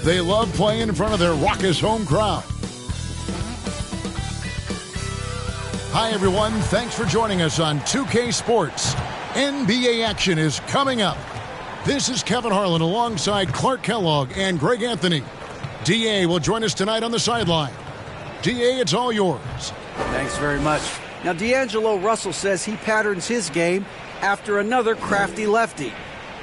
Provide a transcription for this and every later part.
They love playing in front of their raucous home crowd. Hi, everyone. Thanks for joining us on 2K Sports. NBA action is coming up. This is Kevin Harlan alongside Clark Kellogg and Greg Anthony. D.A. will join us tonight on the sideline. D.A., it's all yours. Thanks very much. Now, D'Angelo Russell says he patterns his game after another crafty lefty.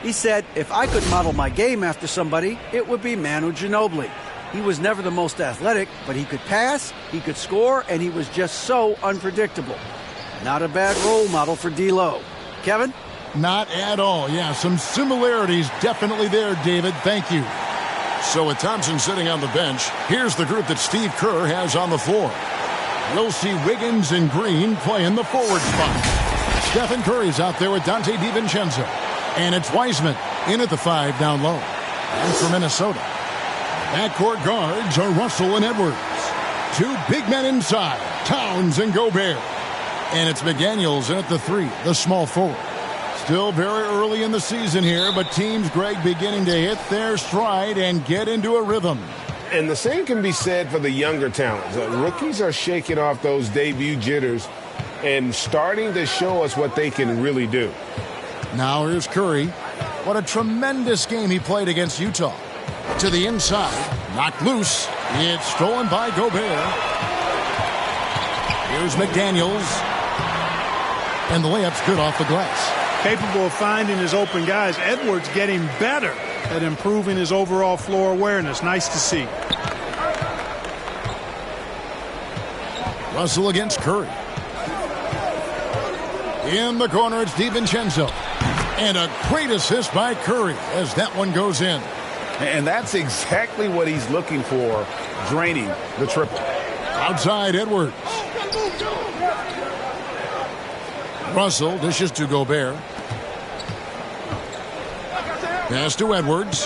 He said, if I could model my game after somebody, it would be Manu Ginobili. He was never the most athletic, but he could pass, he could score, and he was just so unpredictable. Not a bad role model for D'Lo. Kevin? Not at all. Yeah, some similarities definitely there, David. Thank you. So with Thompson sitting on the bench, here's the group that Steve Kerr has on the floor. We'll see Wiggins and Green play in the forward spot. Stephen Curry's out there with Dante DiVincenzo. And it's Wiseman in at the 5 down low. And for Minnesota, backcourt guards are Russell and Edwards. Two big men inside, Towns and Gobert. And it's McDaniels in at the 3, the small forward. Still very early in the season here, but teams, Greg, beginning to hit their stride and get into a rhythm. And the same can be said for the younger talents. Rookies are shaking off those debut jitters and starting to show us what they can really do. Now here's Curry. What a tremendous game he played against Utah. To the inside, knocked loose. It's stolen by Gobert. Here's McDaniels. And the layup's good off the glass. Capable of finding his open guys. Edwards getting better at improving his overall floor awareness. Nice to see. Russell against Curry. In the corner, it's DiVincenzo. And a great assist by Curry as that one goes in. And that's exactly what he's looking for, draining the triple. Outside, Edwards. Russell dishes to Gobert. Pass to Edwards.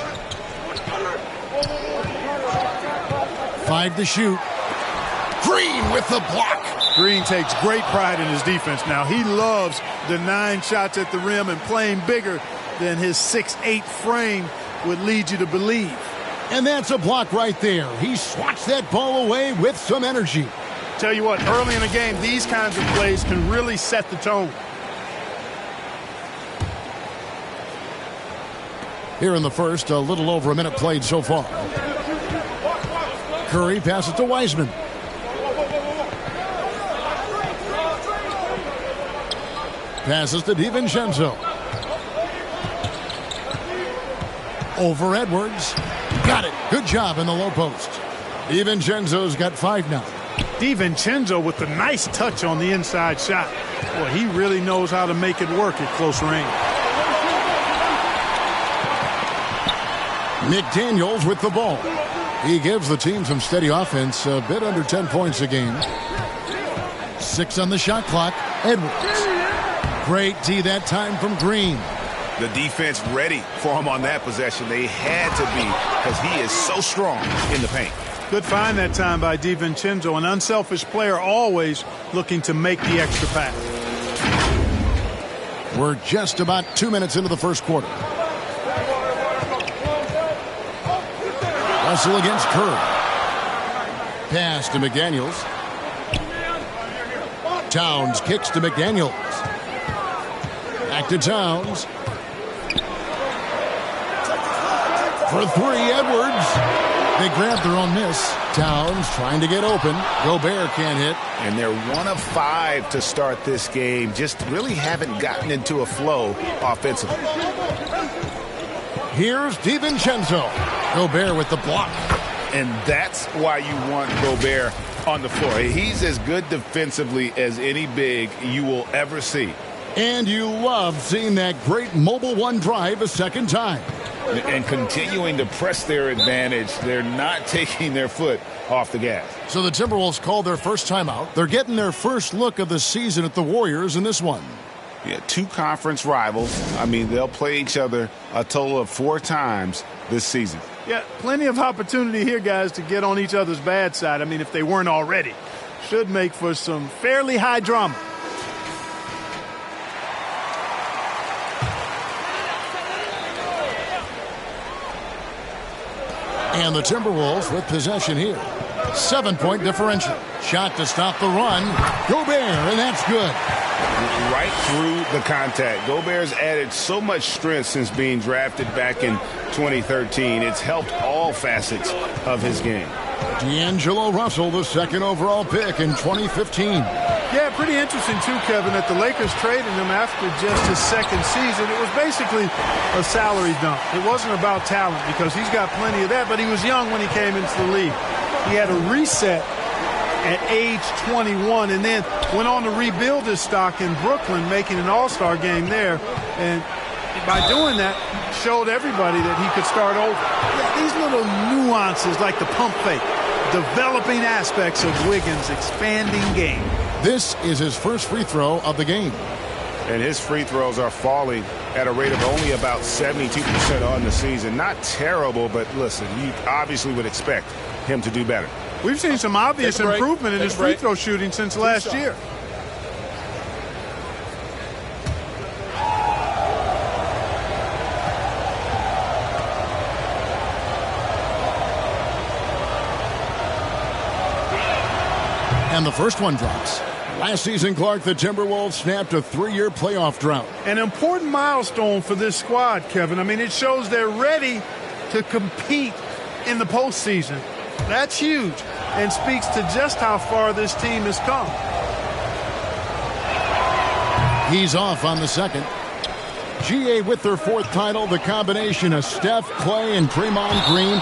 5 to shoot. Green with the block. Green takes great pride in his defense now. He loves the 9 shots at the rim and playing bigger than his 6'8" frame would lead you to believe. And that's a block right there. He swats that ball away with some energy. Tell you what, early in the game, these kinds of plays can really set the tone. Here in the first, a little over a minute played so far. Curry passes to Wiseman. Passes to DiVincenzo. Over Edwards. Got it. Good job in the low post. DiVincenzo's got 5 now. DiVincenzo with the nice touch on the inside shot. Boy, he really knows how to make it work at close range. McDaniels with the ball. He gives the team some steady offense, a bit under 10 points a game. 6 on the shot clock. Edwards. Great D that time from Green. The defense ready for him on that possession. They had to be because he is so strong in the paint. Good find that time by DiVincenzo, an unselfish player always looking to make the extra pass. We're just about 2 minutes into the first quarter. Russell against Curry. Pass to McDaniels. Towns kicks to McDaniels. Back to Towns. For 3, Edwards. They grab their own miss. Towns trying to get open. Gobert can't hit. And they're 1 of 5 to start this game. Just really haven't gotten into a flow offensively. Here's DiVincenzo. Gobert with the block. And that's why you want Gobert on the floor. He's as good defensively as any big you will ever see. And you love seeing that great mobile 1 drive a second time. And continuing to press their advantage. They're not taking their foot off the gas. So the Timberwolves called their first timeout. They're getting their first look of the season at the Warriors in this one. Yeah, 2 conference rivals. I mean, they'll play each other a total of 4 times this season. Yeah, plenty of opportunity here, guys, to get on each other's bad side. I mean, if they weren't already. Should make for some fairly high drama. And the Timberwolves with possession here. 7-point differential. Shot to stop the run. Gobert, and that's good. Right through the contact. Gobert's added so much strength since being drafted back in 2013. It's helped all facets of his game. D'Angelo Russell, the second overall pick in 2015. Yeah, pretty interesting, too, Kevin, that the Lakers traded him after just his second season. It was basically a salary dump. It wasn't about talent because he's got plenty of that, but he was young when he came into the league. He had a reset at age 21 and then went on to rebuild his stock in Brooklyn, making an all-star game there. And by doing that, showed everybody that he could start over. Yeah, these little nuances like the pump fake, developing aspects of Wiggins' expanding game. This is his first free throw of the game. And his free throws are falling at a rate of only about 72% on the season. Not terrible, but listen, you obviously would expect him to do better. We've seen some obvious improvement in his free throw shooting since last year. And the first one drops. Last season, Clark, the Timberwolves snapped a 3-year playoff drought. An important milestone for this squad, Kevin. I mean, it shows they're ready to compete in the postseason. That's huge and speaks to just how far this team has come. He's off on the second. GA with their fourth title, the combination of Steph, Clay, and Draymond Green,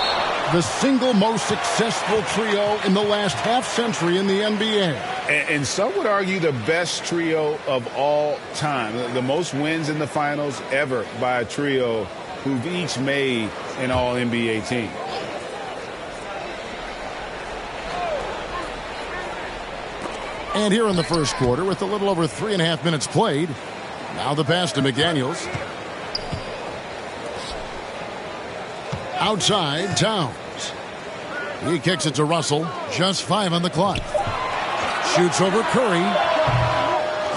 the single most successful trio in the last half-century in the NBA. And some would argue the best trio of all time. The most wins in the finals ever by a trio who've each made an All-NBA team. And here in the first quarter, with a little over 3.5 minutes played, now the pass to McDaniels. Outside, Towns. He kicks it to Russell. Just 5 on the clock. Shoots over Curry.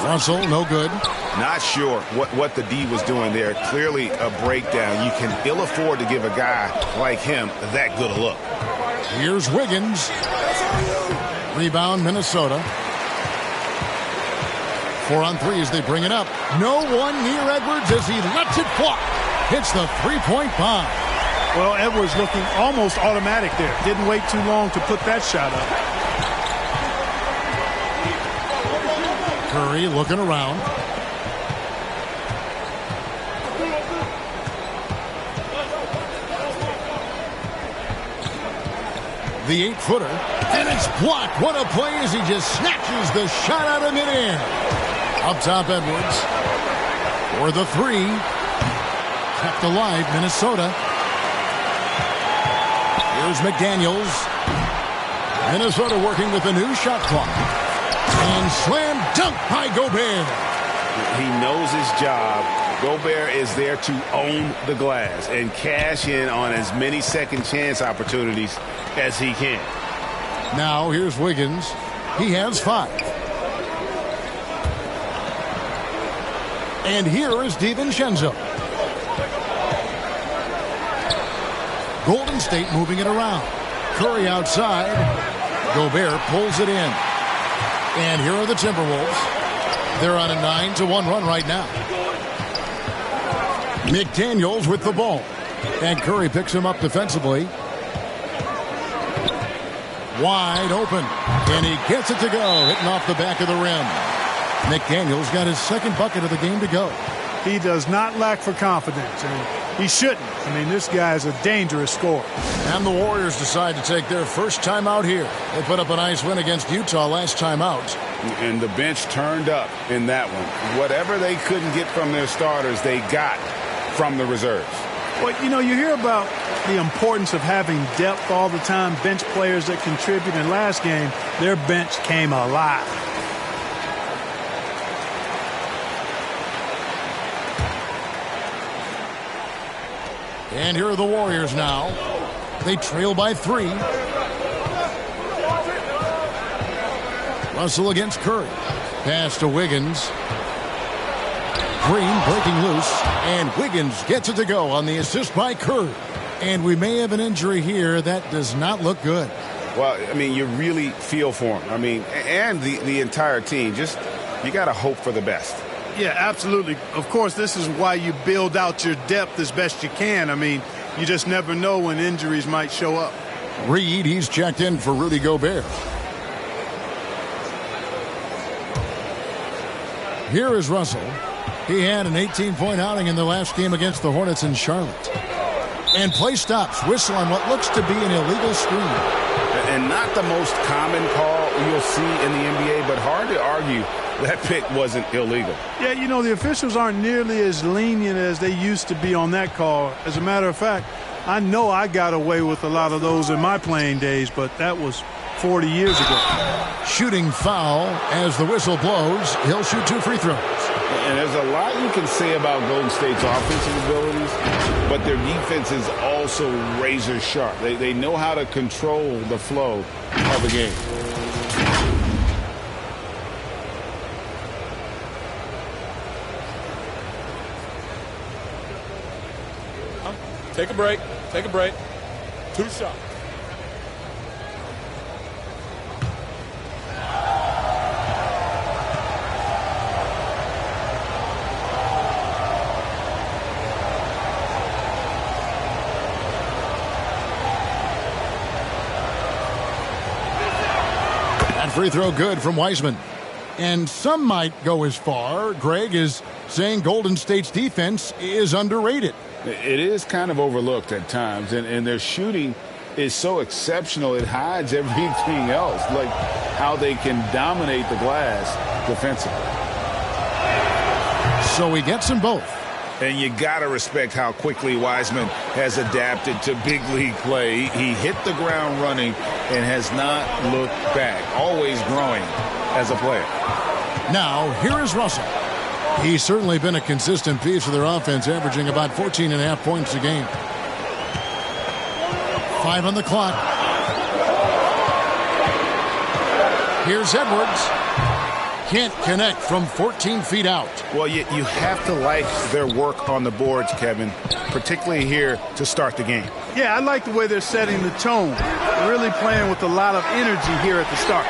Russell, no good. Not sure what the D was doing there. Clearly a breakdown. You can ill afford to give a guy like him that good a look. Here's Wiggins. Rebound, Minnesota. 4 on 3 as they bring it up. No one near Edwards as he lets it fly. Hits the three-point bomb. Well, Edwards looking almost automatic there. Didn't wait too long to put that shot up. Curry looking around. The 8-footer. And it's blocked. What a play as he just snatches the shot out of midair. Up top, Edwards. For the 3. Kept alive, Minnesota. Here's McDaniels. Minnesota working with a new shot clock. And slam dunk by Gobert. He knows his job. Gobert is there to own the glass and cash in on as many second chance opportunities as he can. Now here's Wiggins. He has 5. And here is DiVincenzo. Golden State moving it around. Curry outside. Gobert pulls it in. And here are the Timberwolves. They're on a 9-1 run right now. McDaniels with the ball. And Curry picks him up defensively. Wide open. And he gets it to go. Hitting off the back of the rim. McDaniels got his second bucket of the game to go. He does not lack for confidence, and he shouldn't. I mean, this guy is a dangerous scorer. And the Warriors decide to take their first time out here. They put up a nice win against Utah last time out. And the bench turned up in that one. Whatever they couldn't get from their starters, they got from the reserves. Well, you know, you hear about the importance of having depth all the time, bench players that contribute. In last game, their bench came alive. And here are the Warriors now. They trail by 3. Russell against Curry. Pass to Wiggins. Green breaking loose. And Wiggins gets it to go on the assist by Curry. And we may have an injury here that does not look good. Well, I mean, you really feel for him. I mean, and the entire team. Just, you got to hope for the best. Yeah, absolutely. Of course, this is why you build out your depth as best you can. I mean, you just never know when injuries might show up. Reed, he's checked in for Rudy Gobert. Here is Russell. He had an 18-point outing in the last game against the Hornets in Charlotte. And play stops. Whistle on what looks to be an illegal screen. And not the most common call you'll see in the NBA, but hard to argue that pick wasn't illegal. Yeah, you know, the officials aren't nearly as lenient as they used to be on that call. As a matter of fact, I know I got away with a lot of those in my playing days, but that was 40 years ago. Shooting foul as the whistle blows. He'll shoot 2 free throws. And there's a lot you can say about Golden State's offensive abilities, but their defense is also razor sharp. They know how to control the flow of a game. Take a break. Take a break. 2 shots. That free throw good from Wiseman. And some might go as far, Greg, is saying Golden State's defense is underrated. It is kind of overlooked at times, and their shooting is so exceptional it hides everything else, like how they can dominate the glass defensively. So he gets them both. And you got to respect how quickly Wiseman has adapted to big league play. He hit the ground running and has not looked back, always growing as a player. Now, here is Russell. He's certainly been a consistent piece of their offense, averaging about 14.5 points a game. 5 on the clock. Here's Edwards. Can't connect from 14 feet out. Well, you have to like their work on the boards, Kevin, particularly here to start the game. Yeah, I like the way they're setting the tone. Really playing with a lot of energy here at the start.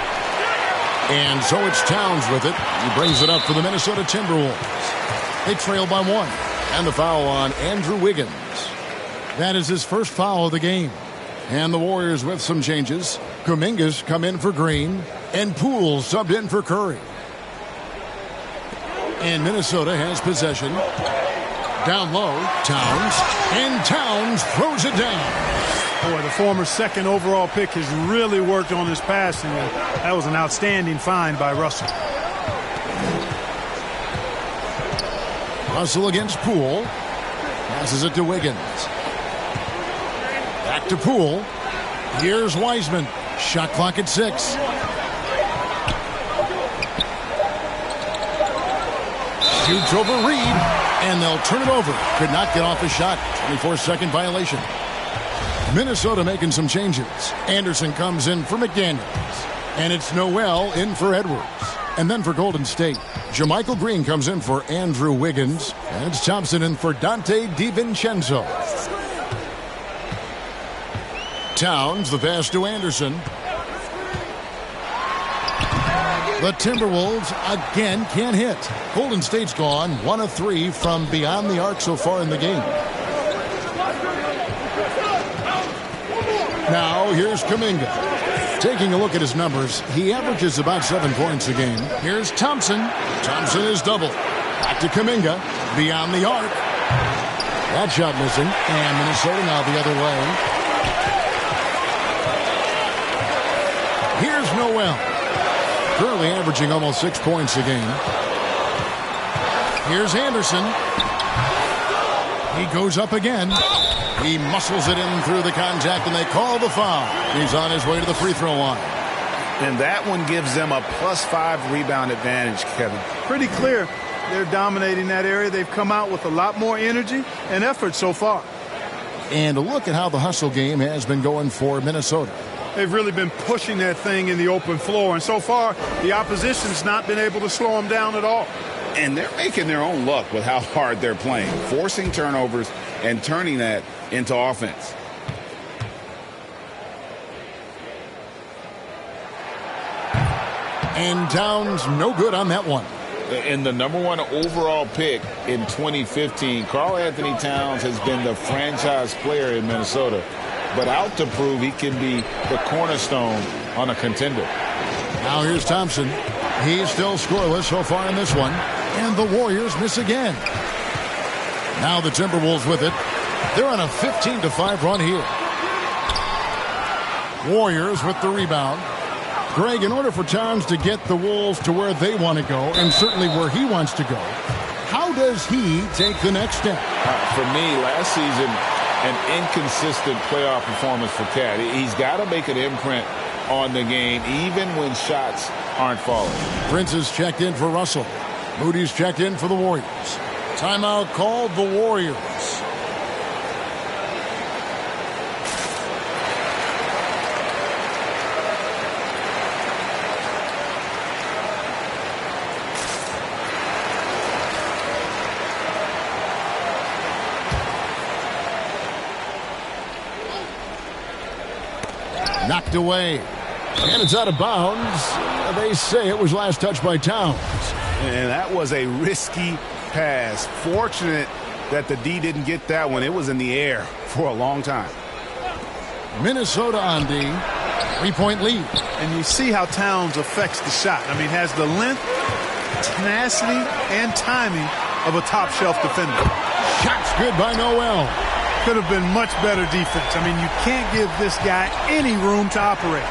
And so it's Towns with it. He brings it up for the Minnesota Timberwolves. They trail by 1. And the foul on Andrew Wiggins. That is his first foul of the game. And the Warriors with some changes. Kuminga's come in for Green. And Poole subbed in for Curry. And Minnesota has possession. Down low, Towns. And Towns throws it down. Boy, the former second overall pick has really worked on his passing. That was an outstanding find by Russell. Russell against Poole. Passes it to Wiggins. Back to Poole. Here's Wiseman. Shot clock at 6. Shoots over Reed, and they'll turn it over. Could not get off a shot. 24-second violation. Minnesota making some changes. Anderson comes in for McDaniels. And it's Noel in for Edwards. And then for Golden State, JaMychal Green comes in for Andrew Wiggins. And it's Thompson in for Dante DiVincenzo. Towns, the pass to Anderson. The Timberwolves again can't hit. Golden State's gone 1 of 3 from beyond the arc so far in the game. Now here's Kuminga. Taking a look at his numbers, he averages about 7 points a game. Here's Thompson. Thompson is double. Back to Kuminga. Beyond the arc. That shot missing. And Minnesota now the other way. Here's Noel. Currently averaging almost 6 points a game. Here's Anderson. He goes up again. He muscles it in through the contact, and they call the foul. He's on his way to the free throw line. And that one gives them a +5 rebound advantage, Kevin. Pretty clear. They're dominating that area. They've come out with a lot more energy and effort so far. And a look at how the hustle game has been going for Minnesota. They've really been pushing that thing in the open floor, and so far the opposition's not been able to slow them down at all. And they're making their own luck with how hard they're playing, forcing turnovers and turning that into offense. And Towns no good on that one. In the #1 overall pick in 2015, Karl Anthony Towns has been the franchise player in Minnesota, but out to prove he can be the cornerstone on a contender. Now here's Thompson. He's still scoreless so far in this one. And the Warriors miss again. Now the Timberwolves with it. They're on a 15-5 run here. Warriors with the rebound. Greg, in order for Towns to get the Wolves to where they want to go, and certainly where he wants to go, how does he take the next step? For me, last season, an inconsistent playoff performance for Cat. He's got to make an imprint on the game, even when shots aren't falling. Prince is checked in for Russell. Moody's checked in for the Warriors. Timeout called the Warriors. Knocked away. And it's out of bounds. They say it was last touched by Towns. And that was a risky pass. Fortunate that the D didn't get that one. It was in the air for a long time. Minnesota on D. 3-point lead. And you see how Towns affects the shot. I mean, has the length, tenacity, and timing of a top-shelf defender. Shots good by Noel. Could have been much better defense. I mean, you can't give this guy any room to operate.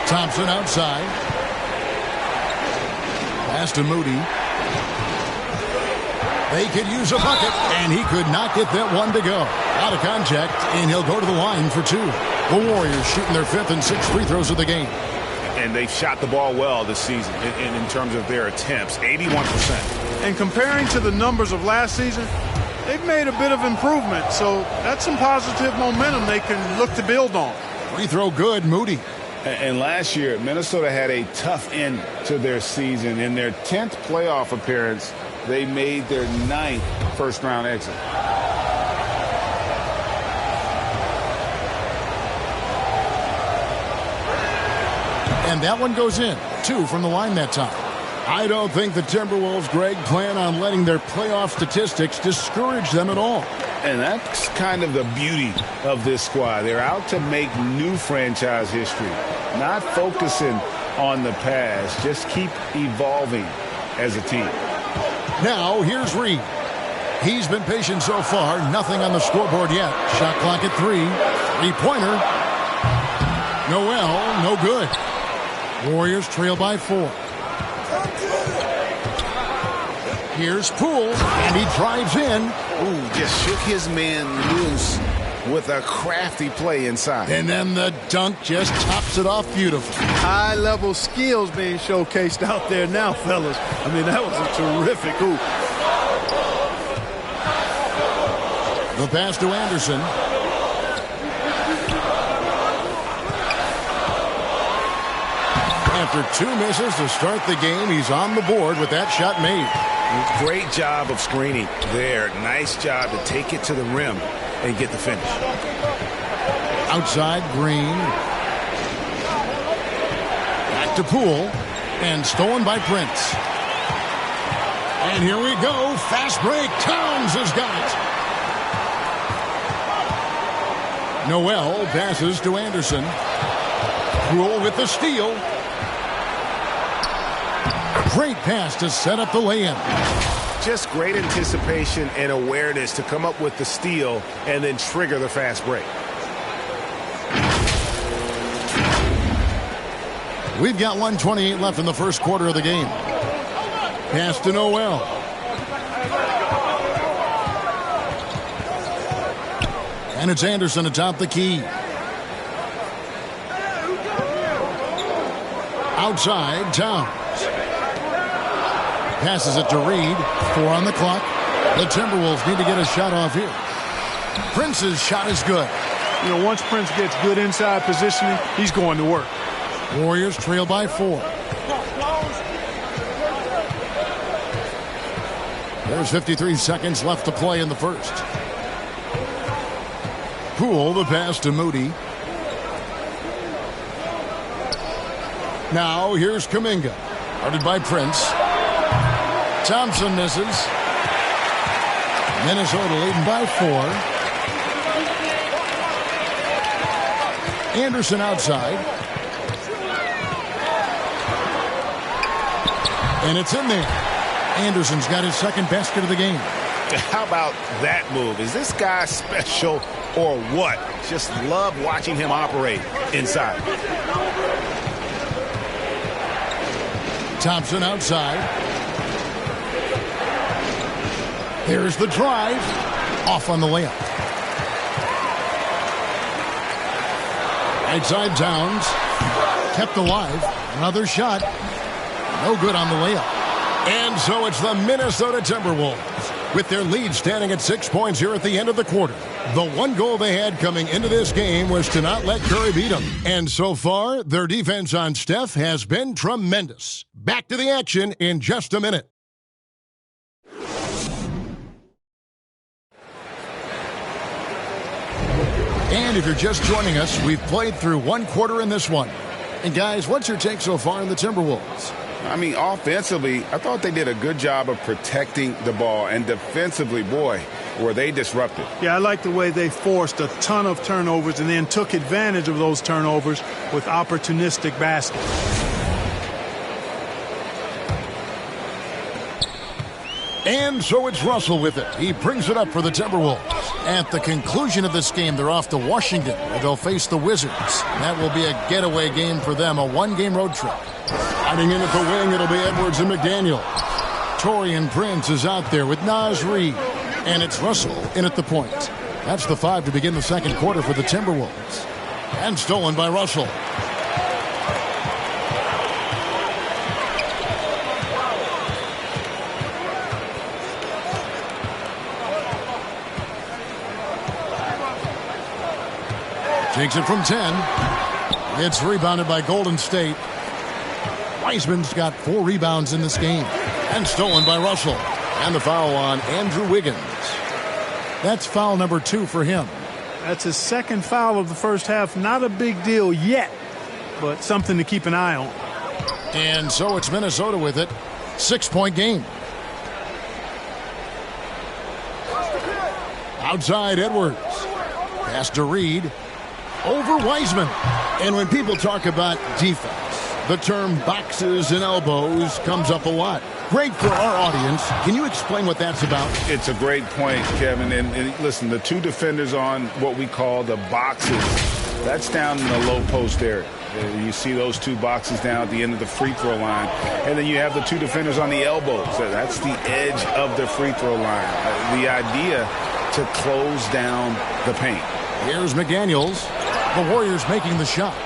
Thompson outside. Pass to Moody. They could use a bucket, and he could not get that one to go. Out of contact, and he'll go to the line for two. The Warriors shooting their 5th and 6th free throws of the game. And they've shot the ball well this season in terms of their attempts, 81%. And comparing to the numbers of last season, they've made a bit of improvement. So that's some positive momentum they can look to build on. Free throw good, Moody. And last year, Minnesota had a tough end to their season. In their 10th playoff appearance, they made their 9th first-round exit. And that one goes in. 2 from the line that time. I don't think the Timberwolves, Greg, plan on letting their playoff statistics discourage them at all. And that's kind of the beauty of this squad. They're out to make new franchise history, not focusing on the past. Just keep evolving as a team. Now, here's Reed. He's been patient so far. Nothing on the scoreboard yet. Shot clock at 3. 3-pointer. Noel, no good. Warriors trail by 4. Here's Poole, and he drives in. Ooh, just shook his man loose with a crafty play inside. And then the dunk just tops it off beautifully. High-level skills being showcased out there now, fellas. I mean, that was a terrific hoop. The pass to Anderson. After 2 misses to start the game, he's on the board with that shot made. Great job of screening there. Nice job to take it to the rim and get the finish. Outside, Green. Back to Poole. And stolen by Prince. And here we go. Fast break. Towns has got it. Noel passes to Anderson. Poole with the steal. Great pass to set up the lay-in. Just great anticipation and awareness to come up with the steal and then trigger the fast break. We've got 1:28 left in the first quarter of the game. Pass to Noel. And it's Anderson atop the key. Outside, Towns. Passes it to Reed. 4 on the clock. The Timberwolves need to get a shot off here. Prince's shot is good. You know, once Prince gets good inside positioning, he's going to work. Warriors trail by 4. There's 53 seconds left to play in the first. Poole, the pass to Moody. Now here's Kuminga. Guarded by Prince. Thompson misses. Minnesota leading by 4. Anderson outside. And it's in there. Anderson's got his second basket of the game. How about that move? Is this guy special or what? Just love watching him operate inside. Thompson outside. Here's the drive. Off on the layup. Right side Towns. Kept alive. Another shot. No good on the layup. And so it's the Minnesota Timberwolves with their lead standing at 6 points here at the end of the quarter. The one goal they had coming into this game was to not let Curry beat them. And so far, their defense on Steph has been tremendous. Back to the action in just a minute. And if you're just joining us, we've played through one quarter in this one. And guys, what's your take so far on the Timberwolves? I mean, offensively, I thought they did a good job of protecting the ball. And defensively, boy, were they disruptive. Yeah, I like the way they forced a ton of turnovers and then took advantage of those turnovers with opportunistic baskets. And so it's Russell with it. He brings it up for the Timberwolves. At the conclusion of this game, they're off to Washington, where they'll face the Wizards. That will be a getaway game for them, a one-game road trip. Hiding in at the wing, it'll be Edwards and McDaniel. Taurean Prince is out there with Naz Reid. And it's Russell in at the point. That's the 5 to begin the second quarter for the Timberwolves. And stolen by Russell. Takes it from 10. It's rebounded by Golden State. Wiseman's got 4 rebounds in this game. And stolen by Russell. And the foul on Andrew Wiggins. That's foul number 2 for him. That's his second foul of the first half. Not a big deal yet, but something to keep an eye on. And so it's Minnesota with it. 6-point game. Outside Edwards. Pass to Reid. Over Wiseman. And when people talk about defense, the term boxes and elbows comes up a lot. Great for our audience. Can you explain what that's about? It's a great point, Kevin. And listen, the 2 defenders on what we call the boxes, that's down in the low post area. You see those 2 boxes down at the end of the free throw line. And then you have the 2 defenders on the elbows. That's the edge of the free throw line. The idea to close down the paint. Here's McDaniels. The Warriors making the shot.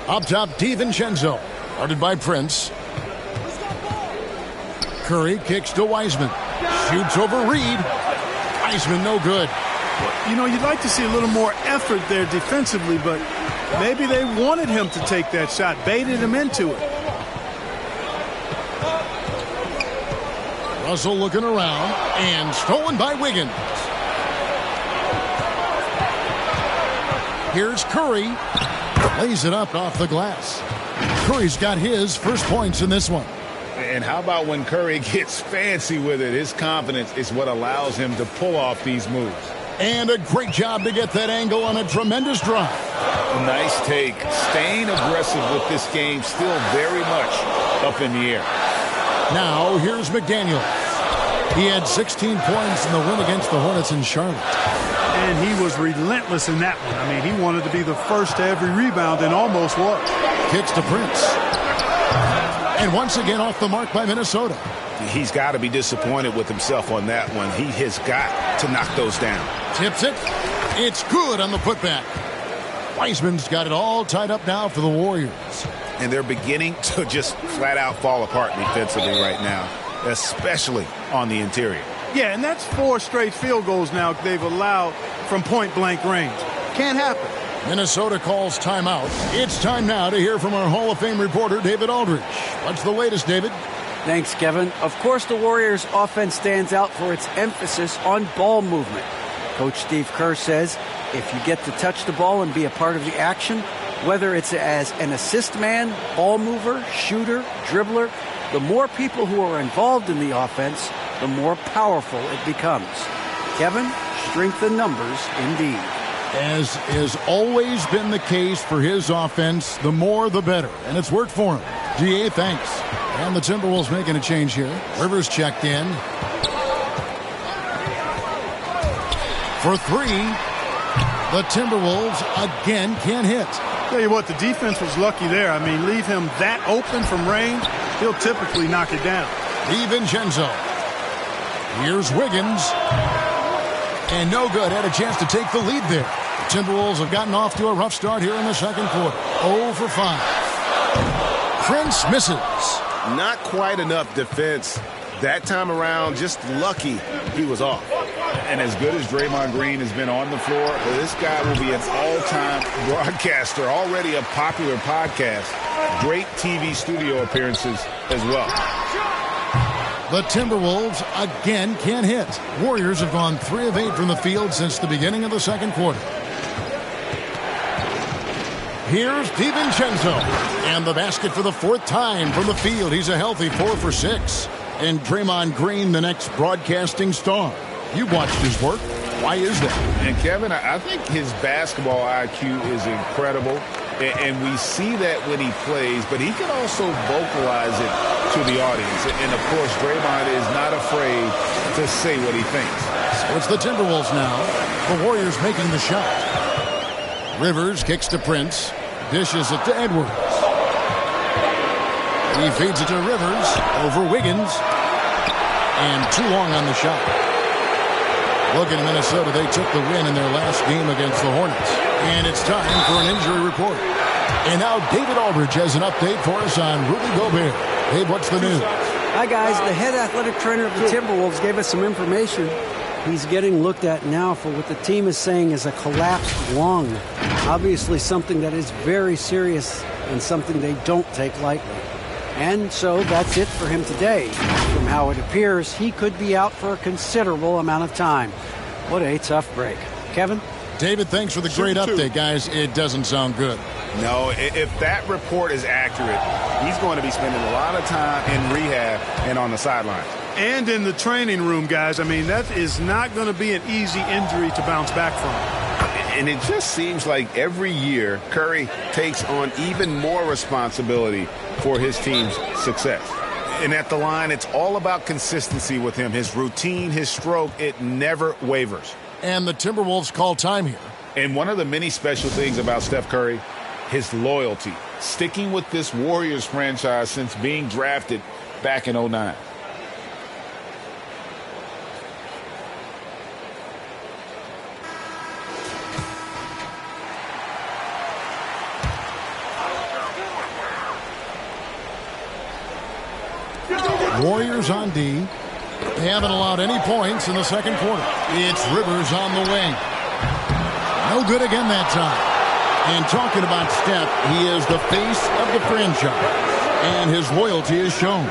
Up top, DiVincenzo. Guarded by Prince. Curry kicks to Wiseman. Shoots over Reid. Wiseman no good. You know, you'd like to see a little more effort there defensively, but maybe they wanted him to take that shot, baited him into it. Russell looking around, and stolen by Wiggins. Here's Curry. Lays it up off the glass. Curry's got his first points in this one. And how about when Curry gets fancy with it? His confidence is what allows him to pull off these moves. And a great job to get that angle on a tremendous drive. Nice take. Staying aggressive with this game, still very much up in the air. Now, here's McDaniel. He had 16 points in the win against the Hornets in Charlotte. And he was relentless in that one. I mean, he wanted to be the first to every rebound and almost was. Kicks to Prince. And once again off the mark by Minnesota. He's got to be disappointed with himself on that one. He has got to knock those down. Tips it. It's good on the putback. Wiseman's got it all tied up now for the Warriors. And they're beginning to just flat out fall apart defensively right now, especially on the interior. Yeah, and that's 4 straight field goals now they've allowed from point-blank range. Can't happen. Minnesota calls timeout. It's time now to hear from our Hall of Fame reporter, David Aldridge. What's the latest, David? Thanks, Kevin. Of course, the Warriors' offense stands out for its emphasis on ball movement. Coach Steve Kerr says if you get to touch the ball and be a part of the action, whether it's as an assist man, ball mover, shooter, dribbler, the more people who are involved in the offense, the more powerful it becomes. Kevin, strength in numbers indeed. As has always been the case for his offense, the more the better. And it's worked for him. DA, thanks. And the Timberwolves making a change here. Rivers checked in. For three, the Timberwolves again can't hit. Tell you what, the defense was lucky there. I mean, leave him that open from range, he'll typically knock it down. DiVincenzo. Here's Wiggins. And no good. Had a chance to take the lead there. The Timberwolves have gotten off to a rough start here in the second quarter. 0 for 5. Prince misses. Not quite enough defense that time around. Just lucky he was off. And as good as Draymond Green has been on the floor, this guy will be an all-time broadcaster, already a popular podcast. Great TV studio appearances as well. The Timberwolves again can't hit. Warriors have gone 3 of 8 from the field since the beginning of the second quarter. Here's DiVincenzo. And the basket for the 4th time from the field. He's a healthy 4 for 6. And Draymond Green, the next broadcasting star. You've watched his work. Why is that? And Kevin, I think his basketball IQ is incredible. And we see that when he plays, but he can also vocalize it to the audience. And, of course, Draymond is not afraid to say what he thinks. So it's the Timberwolves now. The Warriors making the shot. Rivers kicks to Prince. Dishes it to Edwards. He feeds it to Rivers over Wiggins. And too long on the shot. Looking at Minnesota, they took the win in their last game against the Hornets. And it's time for an injury report. And now David Aldridge has an update for us on Rudy Gobert. Dave, what's the news? Hi, guys. The head athletic trainer of the Timberwolves gave us some information. He's getting looked at now for what the team is saying is a collapsed lung. Obviously something that is very serious and something they don't take lightly. And so that's it for him today. From how it appears, he could be out for a considerable amount of time. What a tough break. Kevin? David, thanks for the great update, guys. It doesn't sound good. No, if that report is accurate, he's going to be spending a lot of time in rehab and on the sidelines. And in the training room, guys. I mean, that is not going to be an easy injury to bounce back from. And it just seems like every year Curry takes on even more responsibility for his team's success. And at the line, it's all about consistency with him. His routine, his stroke, it never wavers. And the Timberwolves call time here. And one of the many special things about Steph Curry, his loyalty. Sticking with this Warriors franchise since being drafted back in 2009. Warriors on D. They haven't allowed any points in the second quarter. It's Rivers on the wing. No good again that time. And talking about Steph, he is the face of the franchise. And his loyalty is shown.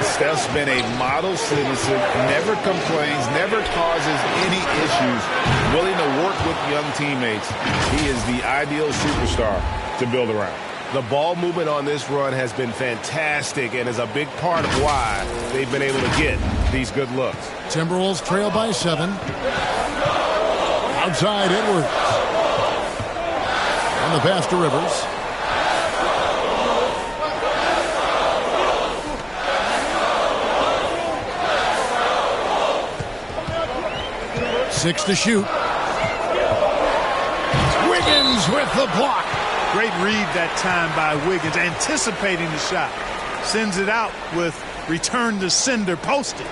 Steph's been a model citizen, never complains, never causes any issues, willing to work with young teammates. He is the ideal superstar to build around. The ball movement on this run has been fantastic and is a big part of why they've been able to get these good looks. Timberwolves trail by 7. Outside Edwards. On the pass to Rivers. Six to shoot. Wiggins with the block. Great read that time by Wiggins, anticipating the shot. Sends it out with return to sender postage.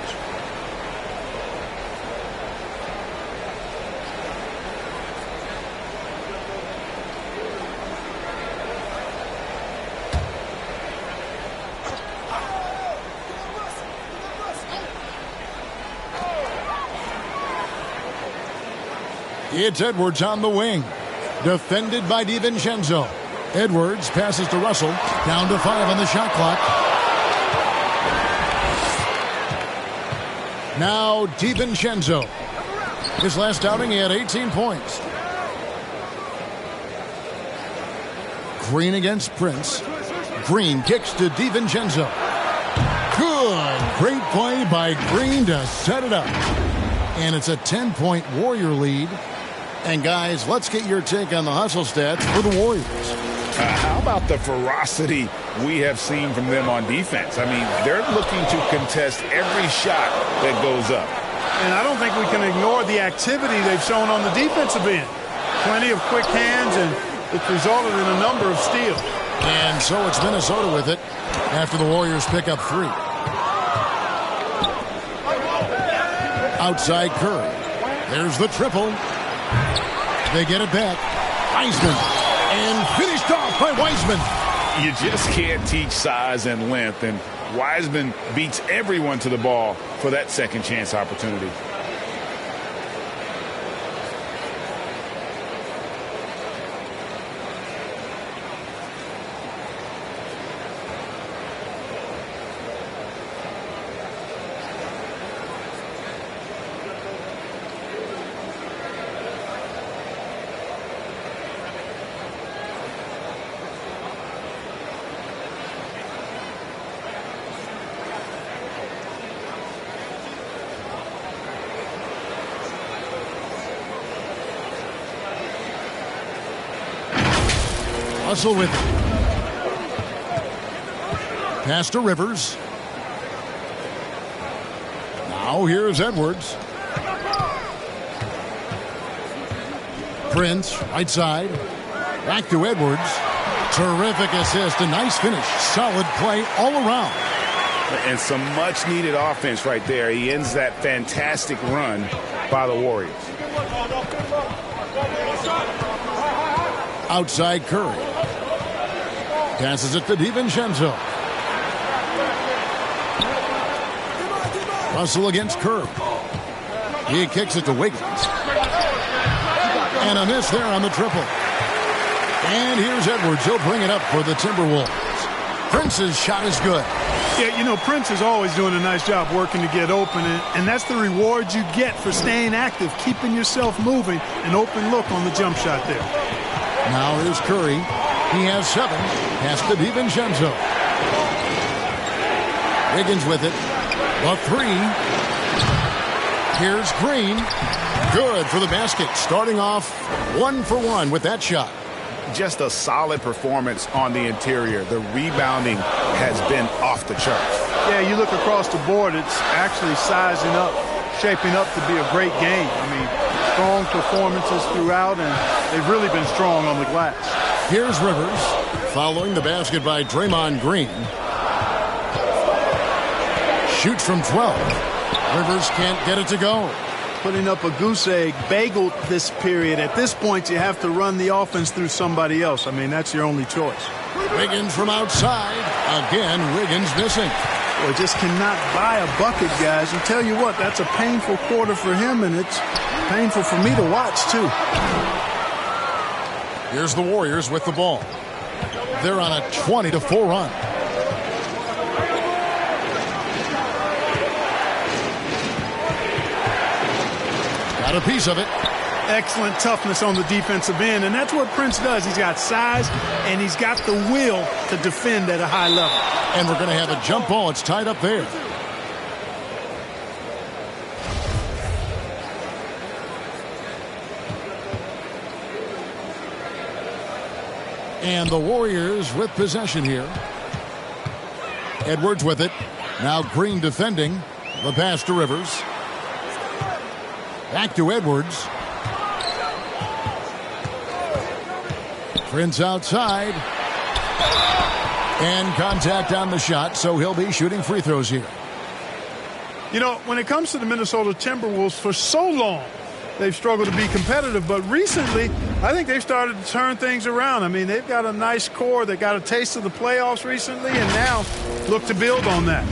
It's Edwards on the wing. Defended by DiVincenzo. Edwards passes to Russell. Down to 5 on the shot clock. Now DiVincenzo. His last outing, he had 18 points. Green against Prince. Green kicks to DiVincenzo. Good. Great play by Green to set it up. And it's a 10-point Warrior lead. And guys, let's get your take on the hustle stats for the Warriors. How about the ferocity we have seen from them on defense? I mean, they're looking to contest every shot that goes up. And I don't think we can ignore the activity they've shown on the defensive end. Plenty of quick hands, and it's resulted in a number of steals. And so it's Minnesota with it after the Warriors pick up 3. Outside Curry. There's the triple. They get it back. Wiseman. And finished off by Wiseman. You just can't teach size and length, and Wiseman beats everyone to the ball for that second chance opportunity. Russell with it. Pass to Rivers. Now here's Edwards. Prince, right side. Back to Edwards. Terrific assist. A nice finish. Solid play all around. And some much-needed offense right there. He ends that fantastic run by the Warriors. Outside Curry. Passes it to DiVincenzo. Russell against Curry. He kicks it to Wiggins. And a miss there on the triple. And here's Edwards. He'll bring it up for the Timberwolves. Prince's shot is good. Yeah, you know, Prince is always doing a nice job working to get open, and that's the reward you get for staying active, keeping yourself moving, an open look on the jump shot there. Now here's Curry. He has 7. Pass to DiVincenzo. Wiggins with it. The 3. Here's Green. Good for the basket. Starting off 1 for 1 with that shot. Just a solid performance on the interior. The rebounding has been off the charts. Yeah, you look across the board, it's actually sizing up, shaping up to be a great game. I mean, strong performances throughout, and they've really been strong on the glass. Here's Rivers, following the basket by Draymond Green. Shoots from 12. Rivers can't get it to go. Putting up a goose egg, bageled this period. At this point, you have to run the offense through somebody else. I mean, that's your only choice. Wiggins from outside. Again, Wiggins missing. Boy, just cannot buy a bucket, guys. And tell you what, that's a painful quarter for him, and it's painful for me to watch, too. Here's the Warriors with the ball. They're on a 20-4 run. Got a piece of it. Excellent toughness on the defensive end, and that's what Prince does. He's got size, and he's got the will to defend at a high level. And we're going to have a jump ball. It's tied up there. And the Warriors with possession here. Edwards with it. Now Green defending. The pass to Rivers. Back to Edwards. Prince outside. And contact on the shot, so he'll be shooting free throws here. You know, when it comes to the Minnesota Timberwolves, for so long, they've struggled to be competitive. But recently, I think they've started to turn things around. I mean, they've got a nice core. They got a taste of the playoffs recently, and now look to build on that.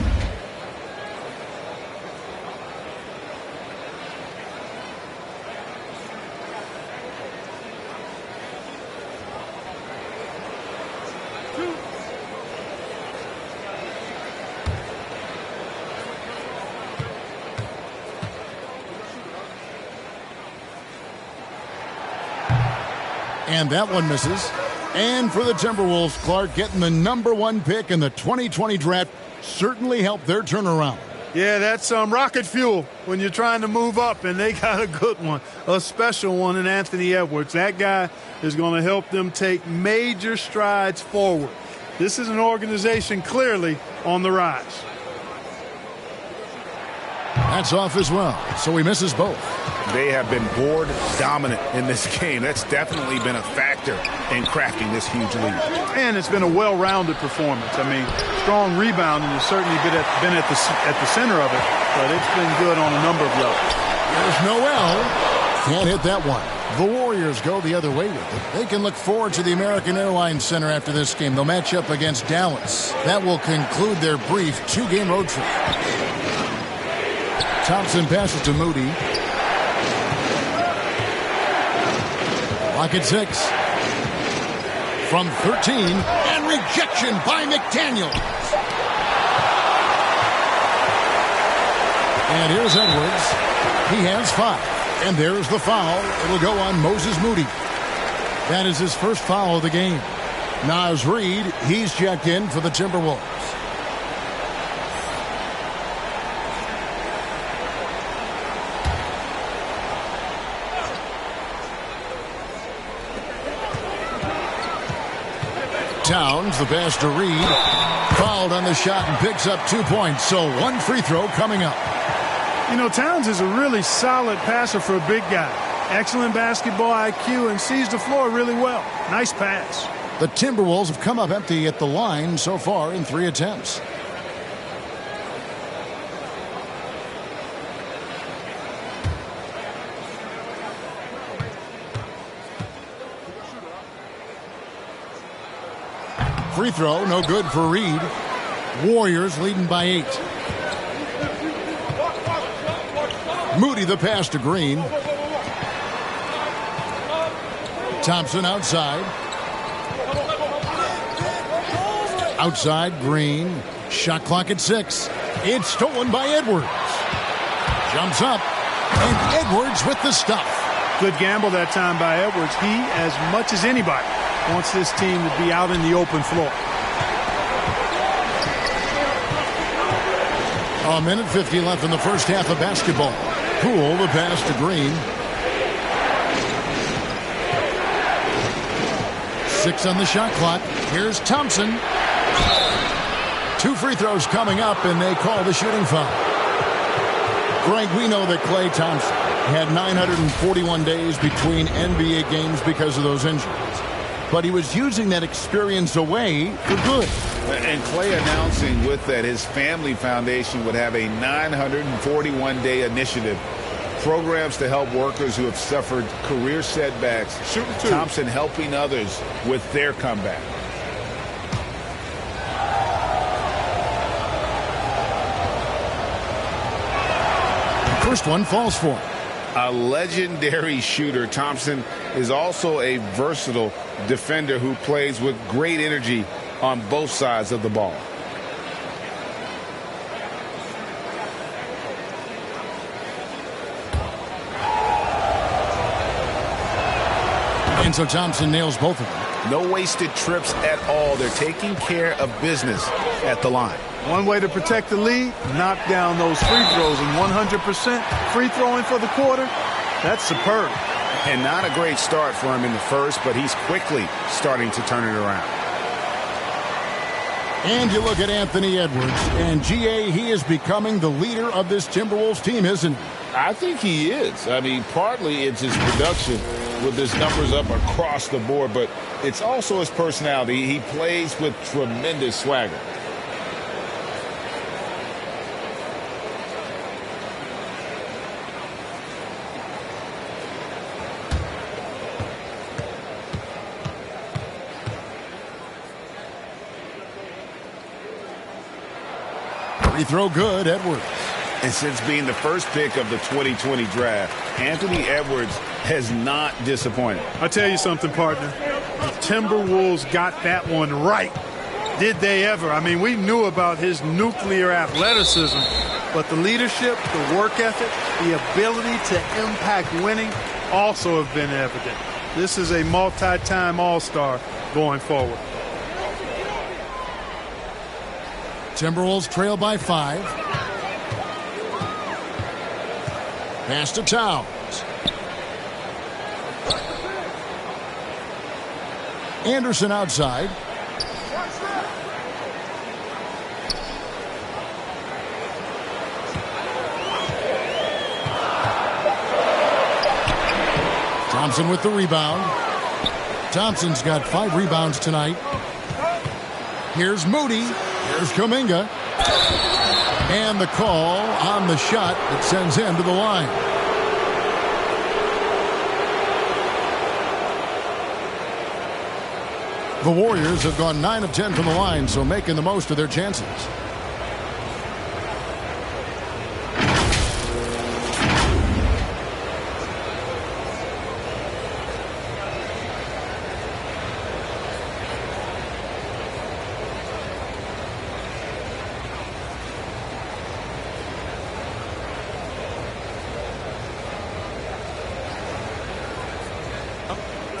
And that one misses. And for the Timberwolves, Clark, getting the #1 pick in the 2020 draft certainly helped their turnaround. Yeah, that's rocket fuel when you're trying to move up, and they got a good one, a special one in Anthony Edwards. That guy is going to help them take major strides forward. This is an organization clearly on the rise. That's off as well, so he misses both. They have been board dominant in this game. That's definitely been a factor in crafting this huge lead. And it's been a well-rounded performance. I mean, strong rebounding has certainly been at the center of it, but it's been good on a number of levels. There's Noel. Can't hit that one. The Warriors go the other way with it. They can look forward to the American Airlines Center after this game. They'll match up against Dallas. That will conclude their brief 2-game road trip. Thompson passes to Moody. Clock at 6. From 13, and rejection by McDaniels. And here's Edwards. He has 5. And there's the foul. It'll go on Moses Moody. That is his first foul of the game. Naz Reid, he's checked in for the Timberwolves. Towns, the pass to Reid. Fouled on the shot and picks up 2 points. So 1 free throw coming up. You know, Towns is a really solid passer for a big guy. Excellent basketball IQ and sees the floor really well. Nice pass. The Timberwolves have come up empty at the line so far in 3 attempts. Free throw, no good for Reid. Warriors leading by 8. Moody the pass to Green. Thompson outside. Outside, Green. Shot clock at 6. It's stolen by Edwards. Jumps up. And Edwards with the stuff. Good gamble that time by Edwards. He, as much as anybody, wants this team to be out in the open floor. A minute 50 left in the first half of basketball. Poole, the pass to Green. 6 on the shot clock. Here's Thompson. 2 free throws coming up, and they call the shooting foul. Greg, we know that Klay Thompson had 941 days between NBA games because of those injuries. But he was using that experience away for good. And Klay announcing with that his family foundation would have a 941-day initiative. Programs to help workers who have suffered career setbacks. Thompson helping others with their comeback. First one falls for him. A legendary shooter, Thompson is also a versatile defender who plays with great energy on both sides of the ball. And so Thompson nails both of them. No wasted trips at all. They're taking care of business at the line. One way to protect the lead, knock down those free throws, and 100% free throwing for the quarter. That's superb. And not a great start for him in the first, but he's quickly starting to turn it around. And you look at Anthony Edwards, and G.A., he is becoming the leader of this Timberwolves team, isn't he? I think he is. I mean, partly it's his production with his numbers up across the board, but it's also his personality. He plays with tremendous swagger. Free throw good, Edwards. And since being the first pick of the 2020 draft, Anthony Edwards has not disappointed. I'll tell you something, partner. The Timberwolves got that one right. Did they ever? I mean, we knew about his nuclear athleticism, but the leadership, the work ethic, the ability to impact winning also have been evident. This is a multi-time All-Star going forward. Timberwolves trail by 5. Pass to Towns. Anderson outside. Thompson with the rebound. Thompson's got 5 rebounds tonight. Here's Moody. Here's Kuminga. And the call on the shot that sends him to the line. The Warriors have gone 9 of 10 from the line, so making the most of their chances.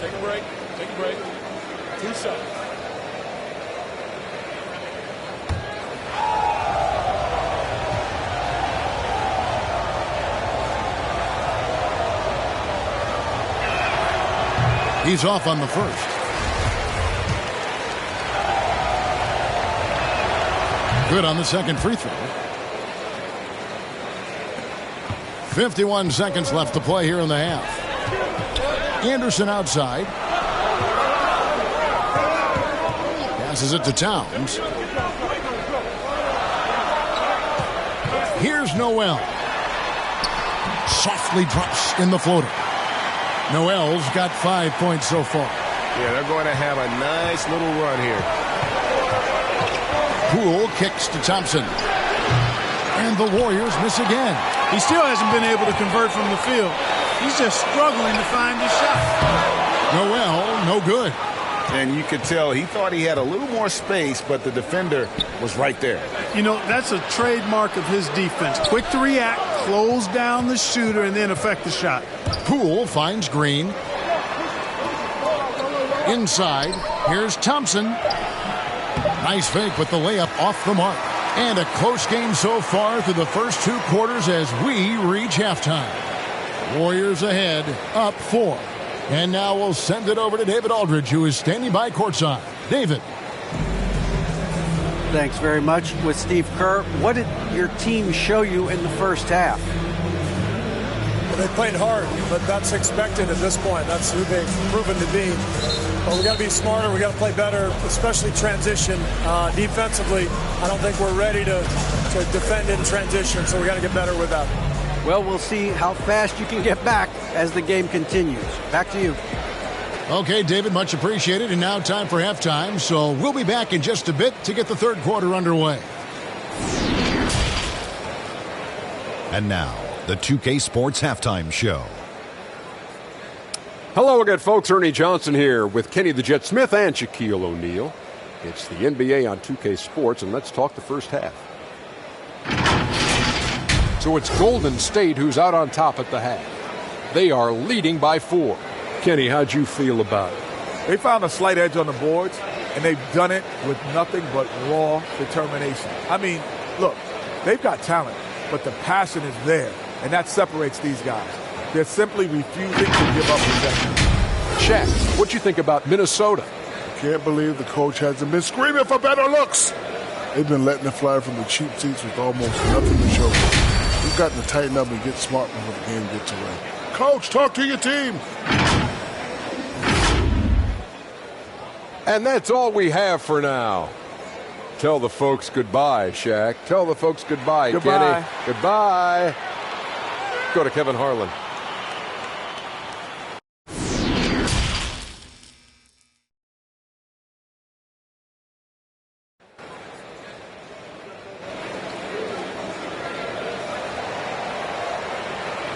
Take a break. Take a break. 2 shots. He's off on the first. Good on the second free throw. 51 seconds left to play here in the half. Anderson outside. Passes it to Towns. Here's Noel. Softly drops in the floater. Noel's got 5 points so far. Yeah, they're going to have a nice little run here. Poole kicks to Thompson. And the Warriors miss again. He still hasn't been able to convert from the field. He's just struggling to find his shot. Noel, no good. And you could tell he thought he had a little more space, but the defender was right there. You know, that's a trademark of his defense. Quick to react, close down the shooter, and then affect the shot. Poole finds Green. Inside, here's Thompson. Nice fake with the layup off the mark. And a close game so far through the first 2 quarters as we reach halftime. Warriors ahead, up 4. And now we'll send it over to David Aldridge, who is standing by courtside. David. Thanks very much. With Steve Kerr, what did your team show you in the first half? Well, they played hard, but that's expected at this point. That's who they've proven to be. But we got to be smarter. We got to play better, especially transition. Defensively, I don't think we're ready to defend in transition, so we got to get better with that. Well, we'll see how fast you can get back as the game continues. Back to you. Okay, David, much appreciated. And now time for halftime. So we'll be back in just a bit to get the third quarter underway. And now, the 2K Sports Halftime Show. Hello again, folks. Ernie Johnson here with Kenny the Jet Smith and Shaquille O'Neal. It's the NBA on 2K Sports, and let's talk the first half. So it's Golden State who's out on top at the half. They are leading by 4. Kenny, how'd you feel about it? They found a slight edge on the boards, and they've done it with nothing but raw determination. I mean, look, they've got talent, but the passion is there, and that separates these guys. They're simply refusing to give up possession. Shaq, what'd you think about Minnesota? Can't believe the coach hasn't been screaming for better looks. They've been letting it fly from the cheap seats with almost nothing to show for it. We've got to tighten up and get smart before the game gets away. Coach, talk to your team. And that's all we have for now. Tell the folks goodbye, Shaq. Tell the folks goodbye, Goodbye. Kenny. Goodbye. Go to Kevin Harlan.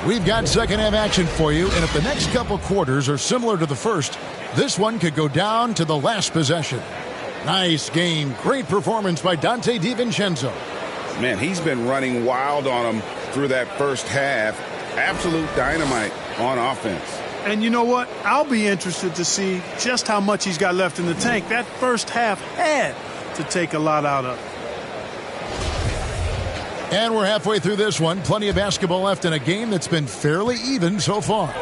We've got second half action for you, and if the next couple quarters are similar to the first, this one could go down to the last possession. Nice game. Great performance by Dante DiVincenzo. Man, he's been running wild on them through that first half. Absolute dynamite on offense. And you know what? I'll be interested to see just how much he's got left in the tank. That first half had to take a lot out of it. And we're halfway through this one. Plenty of basketball left in a game that's been fairly even so far.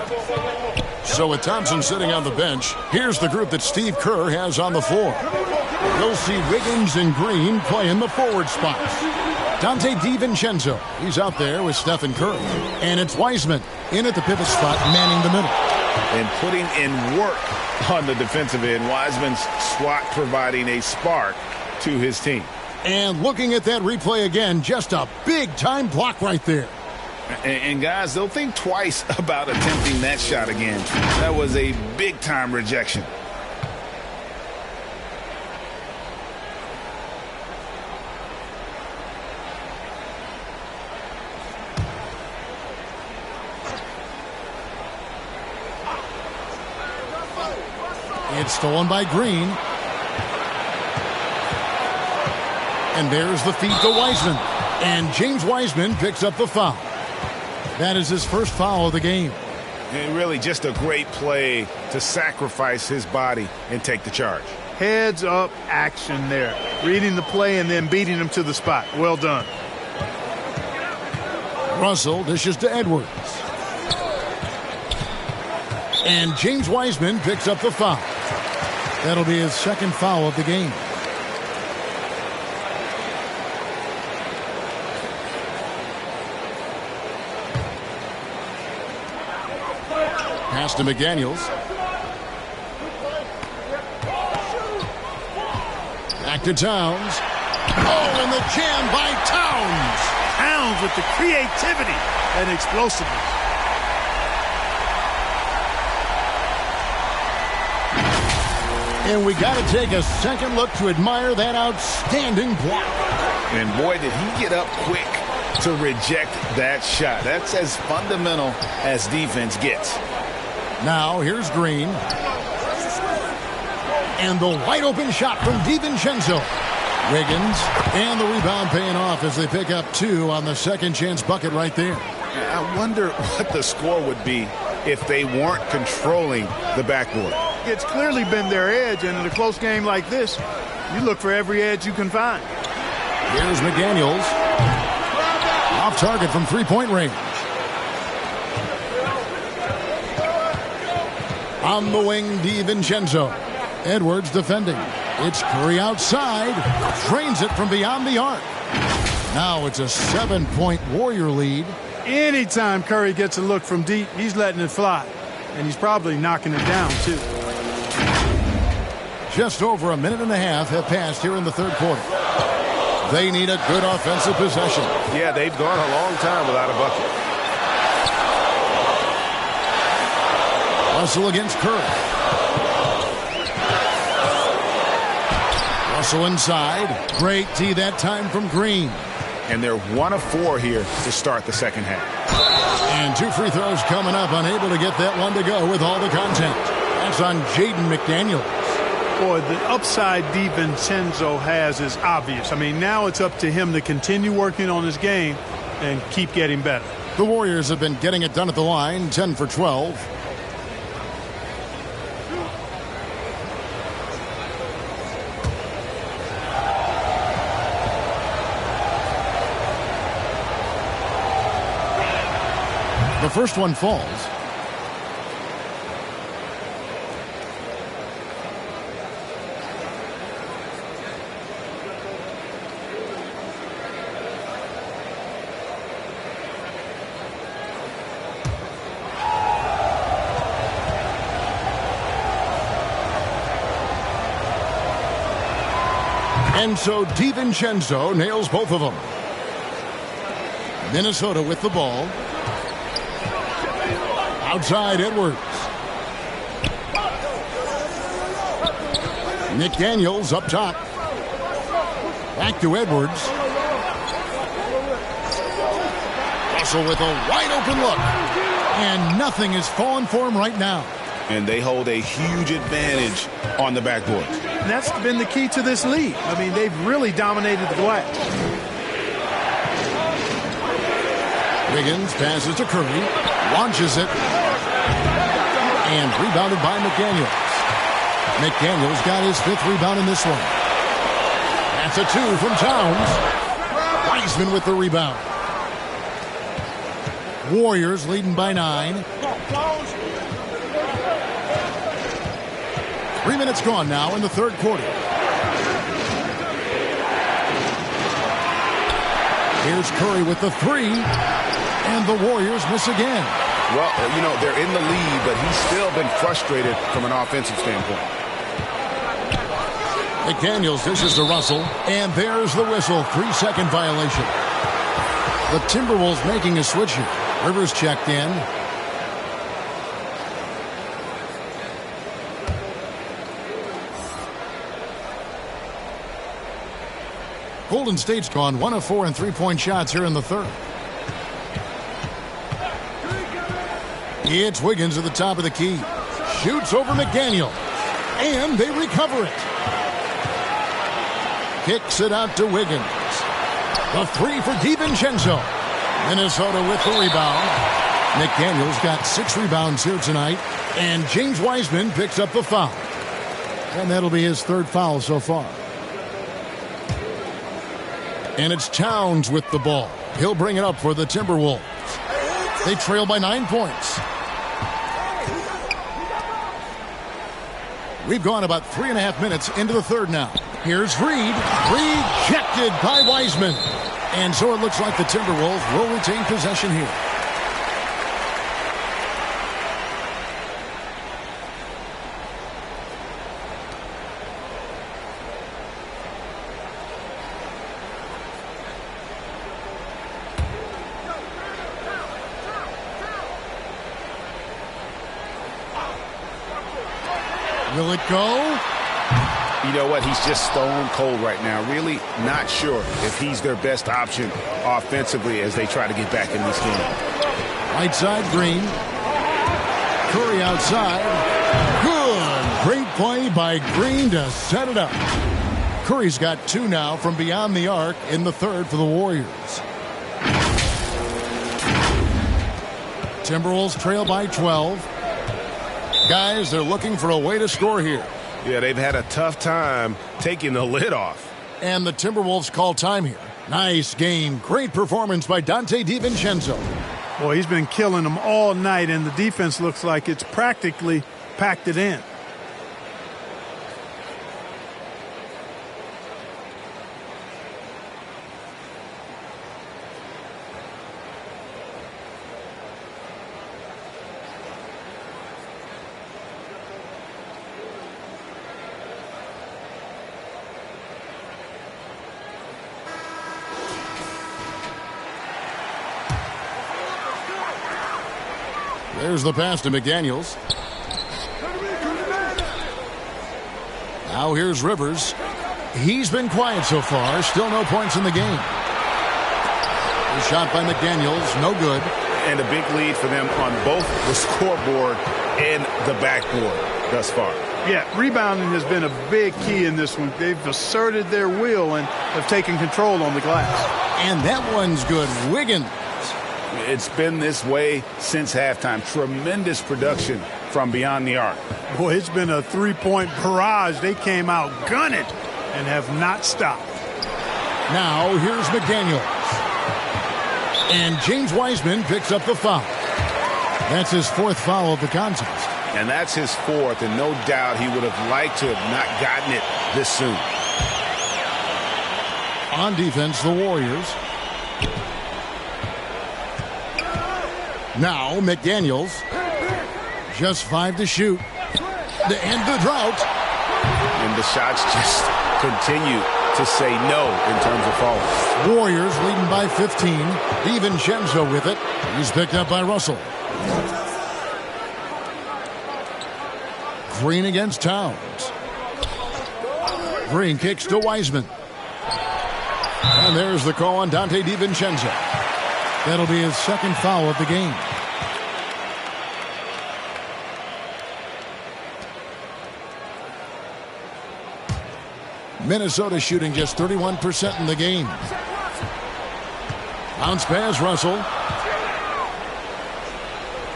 So with Thompson sitting on the bench, here's the group that Steve Kerr has on the floor. We'll see Wiggins and Green play in the forward spots. Dante DiVincenzo, he's out there with Stephen Curry. And it's Wiseman in at the pivot spot, manning the middle. And putting in work on the defensive end. Wiseman's swat providing a spark to his team. And looking at that replay again, just a big-time block right there. And guys, they'll think twice about attempting that shot again. That was a big-time rejection. It's stolen by Green. And there's the feed to Wiseman. And James Wiseman picks up the foul. That is his first foul of the game. And really just a great play to sacrifice his body and take the charge. Heads up action there. Reading the play and then beating him to the spot. Well done. Russell dishes to Edwards. And James Wiseman picks up the foul. That'll be his second foul of the game. Pass to McDaniels. Back to Towns. Oh, and the jam by Towns. Towns with the creativity and explosiveness. And we got to take a second look to admire that outstanding block. And boy, did he get up quick to reject that shot. That's as fundamental as defense gets. Now, here's Green. And the wide open shot from DiVincenzo. Wiggins, and the rebound paying off as they pick up two on the second chance bucket right there. I wonder what the score would be if they weren't controlling the backboard. It's clearly been their edge, and in a close game like this, you look for every edge you can find. Here's McDaniels. Off target from three-point range. On the wing, DiVincenzo. Edwards defending. It's Curry outside. Drains it from beyond the arc. Now it's a 7-point Warrior lead. Anytime Curry gets a look from deep, he's letting it fly. And he's probably knocking it down, too. Just over a minute and a half have passed here in the third quarter. They need a good offensive possession. Yeah, they've gone a long time without a bucket. Russell against Curry. Russell inside. Great tee that time from Green. And they're 1 of 4 here to start the second half. And 2 free throws coming up. Unable to get that one to go with all the content. That's on Jaden McDaniels. Boy, the upside DiVincenzo has is obvious. I mean, now it's up to him to continue working on his game and keep getting better. The Warriors have been getting it done at the line, 10 for 12. The first one falls. And so DiVincenzo nails both of them. Minnesota with the ball. Outside Edwards. McDaniels up top. Back to Edwards. Russell with a wide open look. And nothing is falling for him right now. And they hold a huge advantage on the backboard. And that's been the key to this lead. I mean, they've really dominated the glass. Wiggins passes to Curry. Launches it. And rebounded by McDaniels. McDaniels got his 5th rebound in this one. That's a 2 from Towns. Wiseman with the rebound. Warriors leading by 9. 3 minutes gone now in the third quarter. Here's Curry with the 3. And the Warriors miss again. Well, you know, they're in the lead, but he's still been frustrated from an offensive standpoint. McDaniels dishes to Russell, and there's the whistle. 3-second violation. The Timberwolves making a switch here. Rivers checked in. Golden State's gone 1 of 4 in three-point shots here in the third. It's Wiggins at the top of the key. Shoots over McDaniel. And they recover it. Kicks it out to Wiggins. The 3 for DiVincenzo. Minnesota with the rebound. McDaniel's got 6 rebounds here tonight. And James Wiseman picks up the foul. And that'll be his 3rd foul so far. And it's Towns with the ball. He'll bring it up for the Timberwolves. They trail by 9 points. We've gone about 3.5 minutes into the third now. Here's Reed. Rejected by Wiseman. And so it looks like the Timberwolves will retain possession here. Will it go? You know what? He's just stone cold right now. Really not sure if he's their best option offensively as they try to get back in this game. Right side, Green. Curry outside. Good. Great play by Green to set it up. Curry's got 2 now from beyond the arc in the third for the Warriors. Timberwolves trail by 12. Guys, they're looking for a way to score here. Yeah, they've had a tough time taking the lid off. And the Timberwolves call time here. Nice game. Great performance by Dante DiVincenzo. Boy, he's been killing them all night, and the defense looks like it's practically packed it in. There's the pass to McDaniels. Now here's Rivers. He's been quiet so far. Still no points in the game. The shot by McDaniels, no good. And a big lead for them on both the scoreboard and the backboard thus far. Yeah, rebounding has been a big key in this one. They've asserted their will and have taken control on the glass. And that one's good. Wiggins. It's been this way since halftime. Tremendous production from beyond the arc. Boy, it's been a three-point barrage. They came out gunning and have not stopped. Now here's McDaniels. And James Wiseman picks up the foul. That's his 4th foul of the contest. And that's his 4th, and no doubt he would have liked to have not gotten it this soon. On defense, the Warriors. Now McDaniels. Just 5 to shoot. To end the drought. And the shots just continue to say no in terms of falling. Warriors leading by 15. DiVincenzo with it. He's picked up by Russell. Green against Towns. Green kicks to Wiseman. And there's the call on Dante DiVincenzo. That'll be his 2nd foul of the game. Minnesota shooting just 31% in the game. Bounce pass, Russell.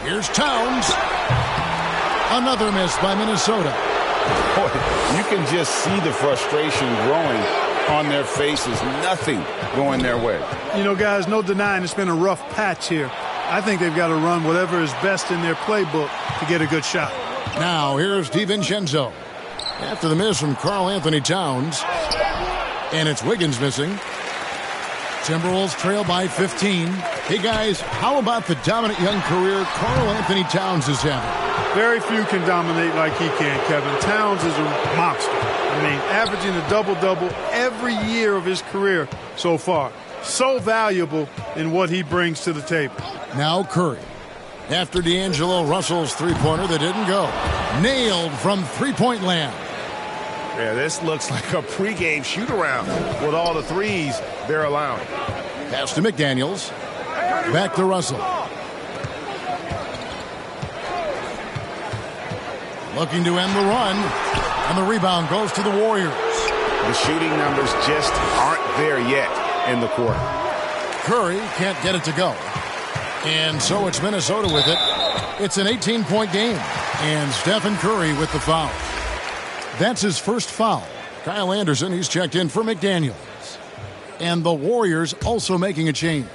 Here's Towns. Another miss by Minnesota. Boy, you can just see the frustration growing on their faces. Nothing going their way. You know, guys, no denying it's been a rough patch here. I think they've got to run whatever is best in their playbook to get a good shot. Now here's DiVincenzo. After the miss from Karl Anthony Towns. And it's Wiggins missing. Timberwolves trail by 15. Hey, guys, how about the dominant young career Karl Anthony Towns is having? Very few can dominate like he can, Kevin. Towns is a monster. I mean, averaging a double-double every year of his career so far. So valuable in what he brings to the table. Now Curry. After D'Angelo Russell's three-pointer that didn't go. Nailed from three-point land. Yeah, this looks like a pregame shoot-around with all the threes they're allowing. Pass to McDaniels. Back to Russell. Looking to end the run. And the rebound goes to the Warriors. The shooting numbers just aren't there yet in the quarter. Curry can't get it to go. And so it's Minnesota with it. It's an 18-point game. And Stephen Curry with the foul. That's his first foul. Kyle Anderson, he's checked in for McDaniels. And the Warriors also making a change.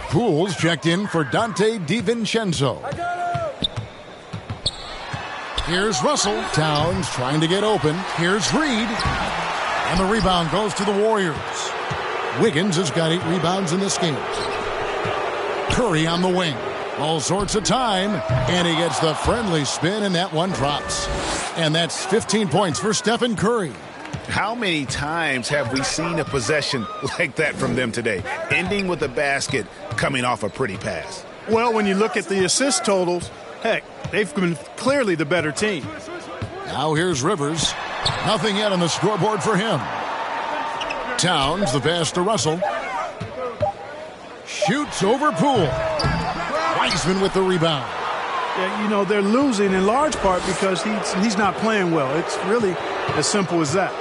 Poole's checked in for Dante DiVincenzo. Here's Russell. Towns trying to get open. Here's Reed. And the rebound goes to the Warriors. Wiggins has got 8 rebounds in this game. Curry on the wing. All sorts of time. And he gets the friendly spin, and that one drops. And that's 15 points for Stephen Curry. How many times have we seen a possession like that from them today? Ending with a basket, coming off a pretty pass. Well, when you look at the assist totals, heck, they've been clearly the better team. Now here's Rivers. Nothing yet on the scoreboard for him. Towns, the pass to Russell. Shoots over Poole. Wiseman with the rebound. Yeah, you know, they're losing in large part because he's not playing well. It's really as simple as that.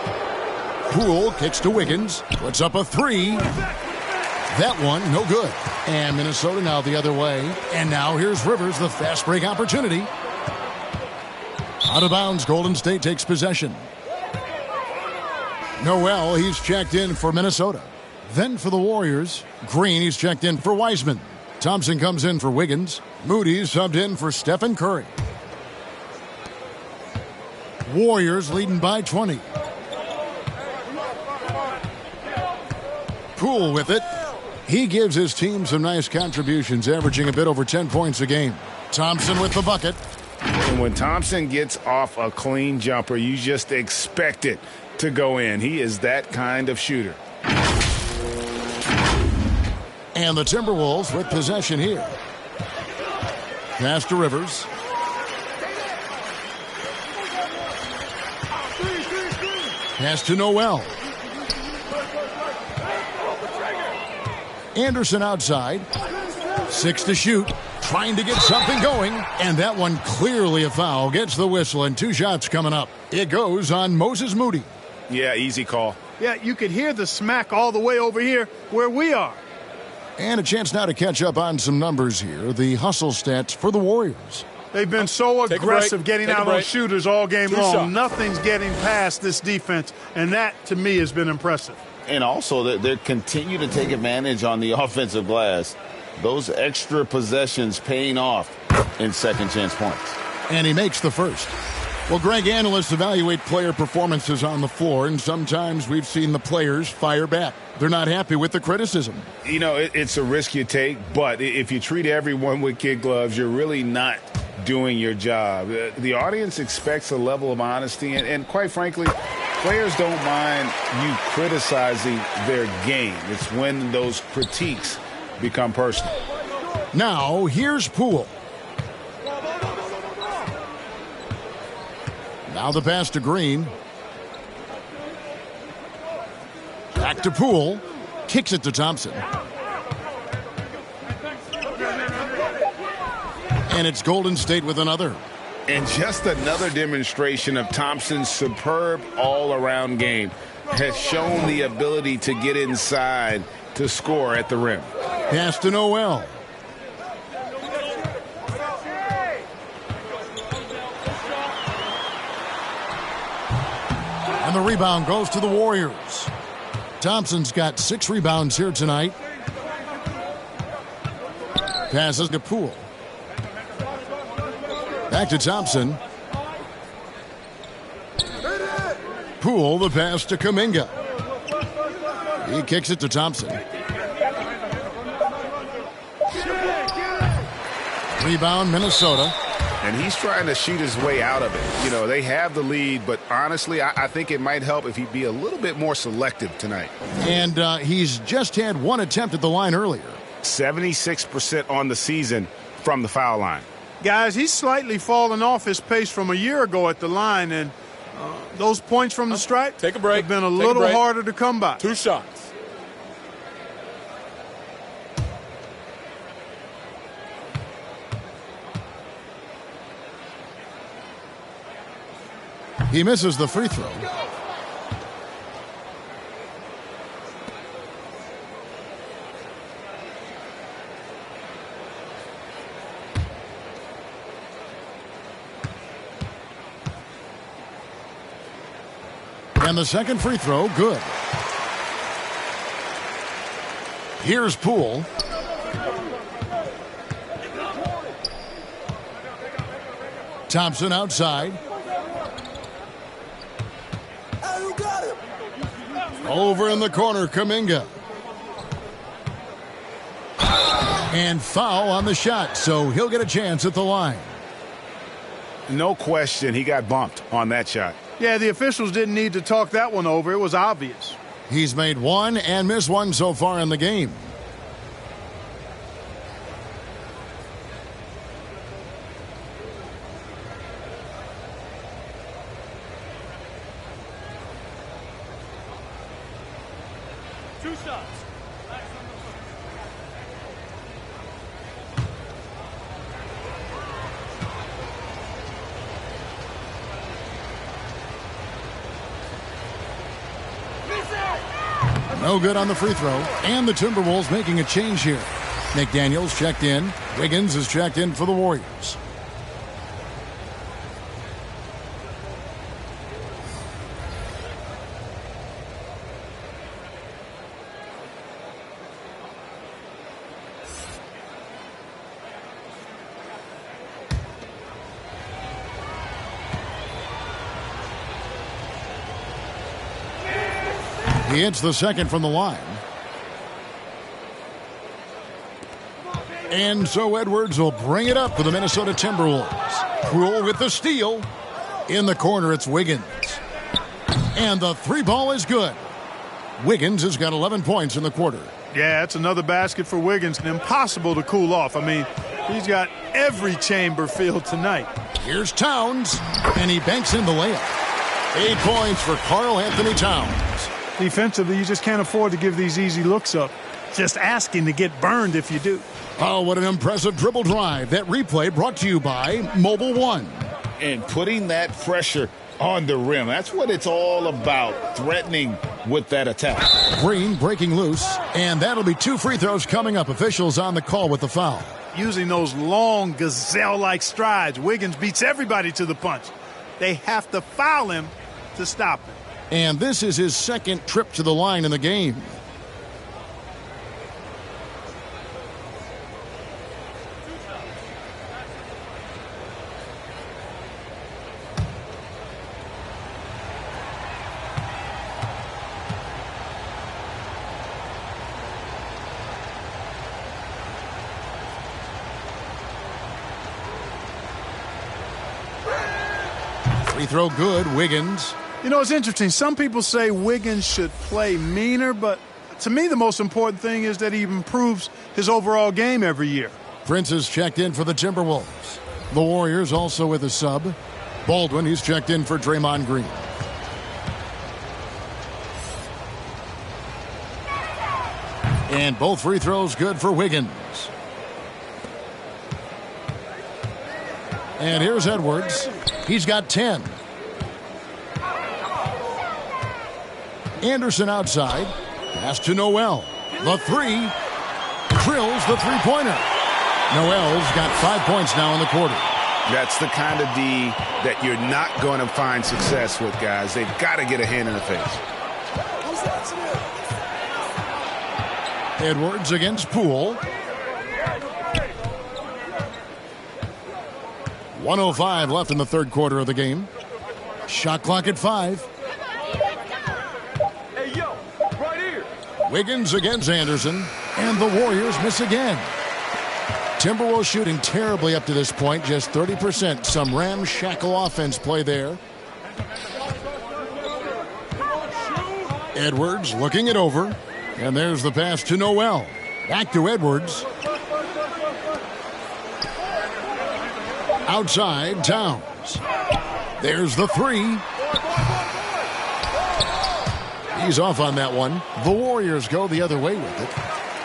Poole kicks to Wiggins. Puts up a 3. That one, no good. And Minnesota now the other way. And now here's Rivers, the fast break opportunity. Out of bounds, Golden State takes possession. Noel, he's checked in for Minnesota. Then for the Warriors, Green, he's checked in for Wiseman. Thompson comes in for Wiggins. Moody's subbed in for Stephen Curry. Warriors leading by 20. Poole with it. He gives his team some nice contributions, averaging a bit over 10 points a game. Thompson with the bucket. And when Thompson gets off a clean jumper, you just expect it to go in. He is that kind of shooter. And the Timberwolves with possession here. Pass to Rivers. Pass to Noel. Anderson outside. 6 to shoot. Trying to get something going. And that one clearly a foul. Gets the whistle and 2 shots coming up. It goes on Moses Moody. Yeah, easy call. Yeah, you could hear the smack all the way over here where we are. And a chance now to catch up on some numbers here. The hustle stats for the Warriors. They've been so aggressive getting out on shooters all game long. Nothing's getting past this defense, and that, to me, has been impressive. And also, they continue to take advantage on the offensive glass. Those extra possessions paying off in second chance points. And he makes the first. Well, Greg, analysts evaluate player performances on the floor, and sometimes we've seen the players fire back. They're not happy with the criticism. You know, it's a risk you take, but if you treat everyone with kid gloves, you're really not doing your job. The audience expects a level of honesty, and quite frankly, players don't mind you criticizing their game. It's when those critiques become personal. Now, here's Poole. Now the pass to Green. Back to Poole. Kicks it to Thompson. And it's Golden State with another. And just another demonstration of Thompson's superb all-around game. Has shown the ability to get inside to score at the rim. Pass to Noel. And the rebound goes to the Warriors. Thompson's got 6 rebounds here tonight. Passes to Poole. Back to Thompson. Poole, the pass to Kuminga. He kicks it to Thompson. Rebound, Minnesota. And he's trying to shoot his way out of it. You know, they have the lead, but honestly, I think it might help if he'd be a little bit more selective tonight. And he's just had 1 attempt at the line earlier. 76% on the season from the foul line. Guys, he's slightly fallen off his pace from a year ago at the line, and those points from the stripe Take a break. have been a little harder to come by. 2 shots. He misses the free throw. And the second free throw, good. Here's Poole. Thompson outside. Over in the corner, Kuminga. And foul on the shot, so he'll get a chance at the line. No question, he got bumped on that shot. Yeah, the officials didn't need to talk that one over. It was obvious. He's made 1 and missed 1 so far in the game. No good on the free throw. And the Timberwolves making a change here. McDaniels checked in. Wiggins is checked in for the Warriors. He hits the second from the line. And so Edwards will bring it up for the Minnesota Timberwolves. Poole with the steal. In the corner, it's Wiggins. And the 3 ball is good. Wiggins has got 11 points in the quarter. Yeah, it's another basket for Wiggins. Impossible to cool off. I mean, he's got every chamber filled tonight. Here's Towns, and he banks in the layup. 8 points for Karl Anthony Towns. Defensively, you just can't afford to give these easy looks up. Just asking to get burned if you do. Oh, what an impressive dribble drive. That replay brought to you by Mobile One. And putting that pressure on the rim. That's what it's all about, threatening with that attack. Green breaking loose, and that'll be 2 free throws coming up. Officials on the call with the foul. Using those long gazelle-like strides, Wiggins beats everybody to the punch. They have to foul him to stop him. And this is his second trip to the line in the game. Free throw good, Wiggins. You know, it's interesting. Some people say Wiggins should play meaner, but to me the most important thing is that he improves his overall game every year. Prince is checked in for the Timberwolves. The Warriors also with a sub. Baldwin, he's checked in for Draymond Green. And both free throws good for Wiggins. And here's Edwards. He's got 10. Anderson outside. Pass to Noel. The 3. Drills the 3-pointer. Noel's got 5 points now in the quarter. That's the kind of D that you're not going to find success with, guys. They've got to get a hand in the face. Edwards against Poole. 1:05 left in the third quarter of the game. Shot clock at 5. Hey, yo, right here. Wiggins against Anderson, and the Warriors miss again. Timberwolves shooting terribly up to this point, just 30%. Some ramshackle offense play there. Edwards looking it over, and there's the pass to Noel. Back to Edwards. Outside, Towns. There's the 3. He's off on that one. The Warriors go the other way with it.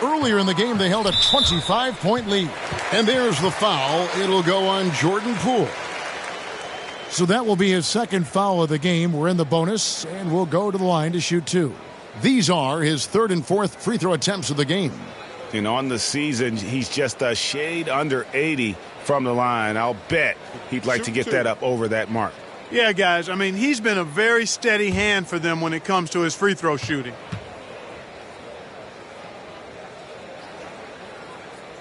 Earlier in the game, they held a 25-point lead. And there's the foul. It'll go on Jordan Poole. So that will be his second foul of the game. We're in the bonus, and we'll go to the line to shoot 2. These are his third and fourth free throw attempts of the game. And on the season, he's just a shade under 80 from the line. I'll bet he'd like to get that up over that mark. Yeah, guys, I mean, he's been a very steady hand for them when it comes to his free throw shooting.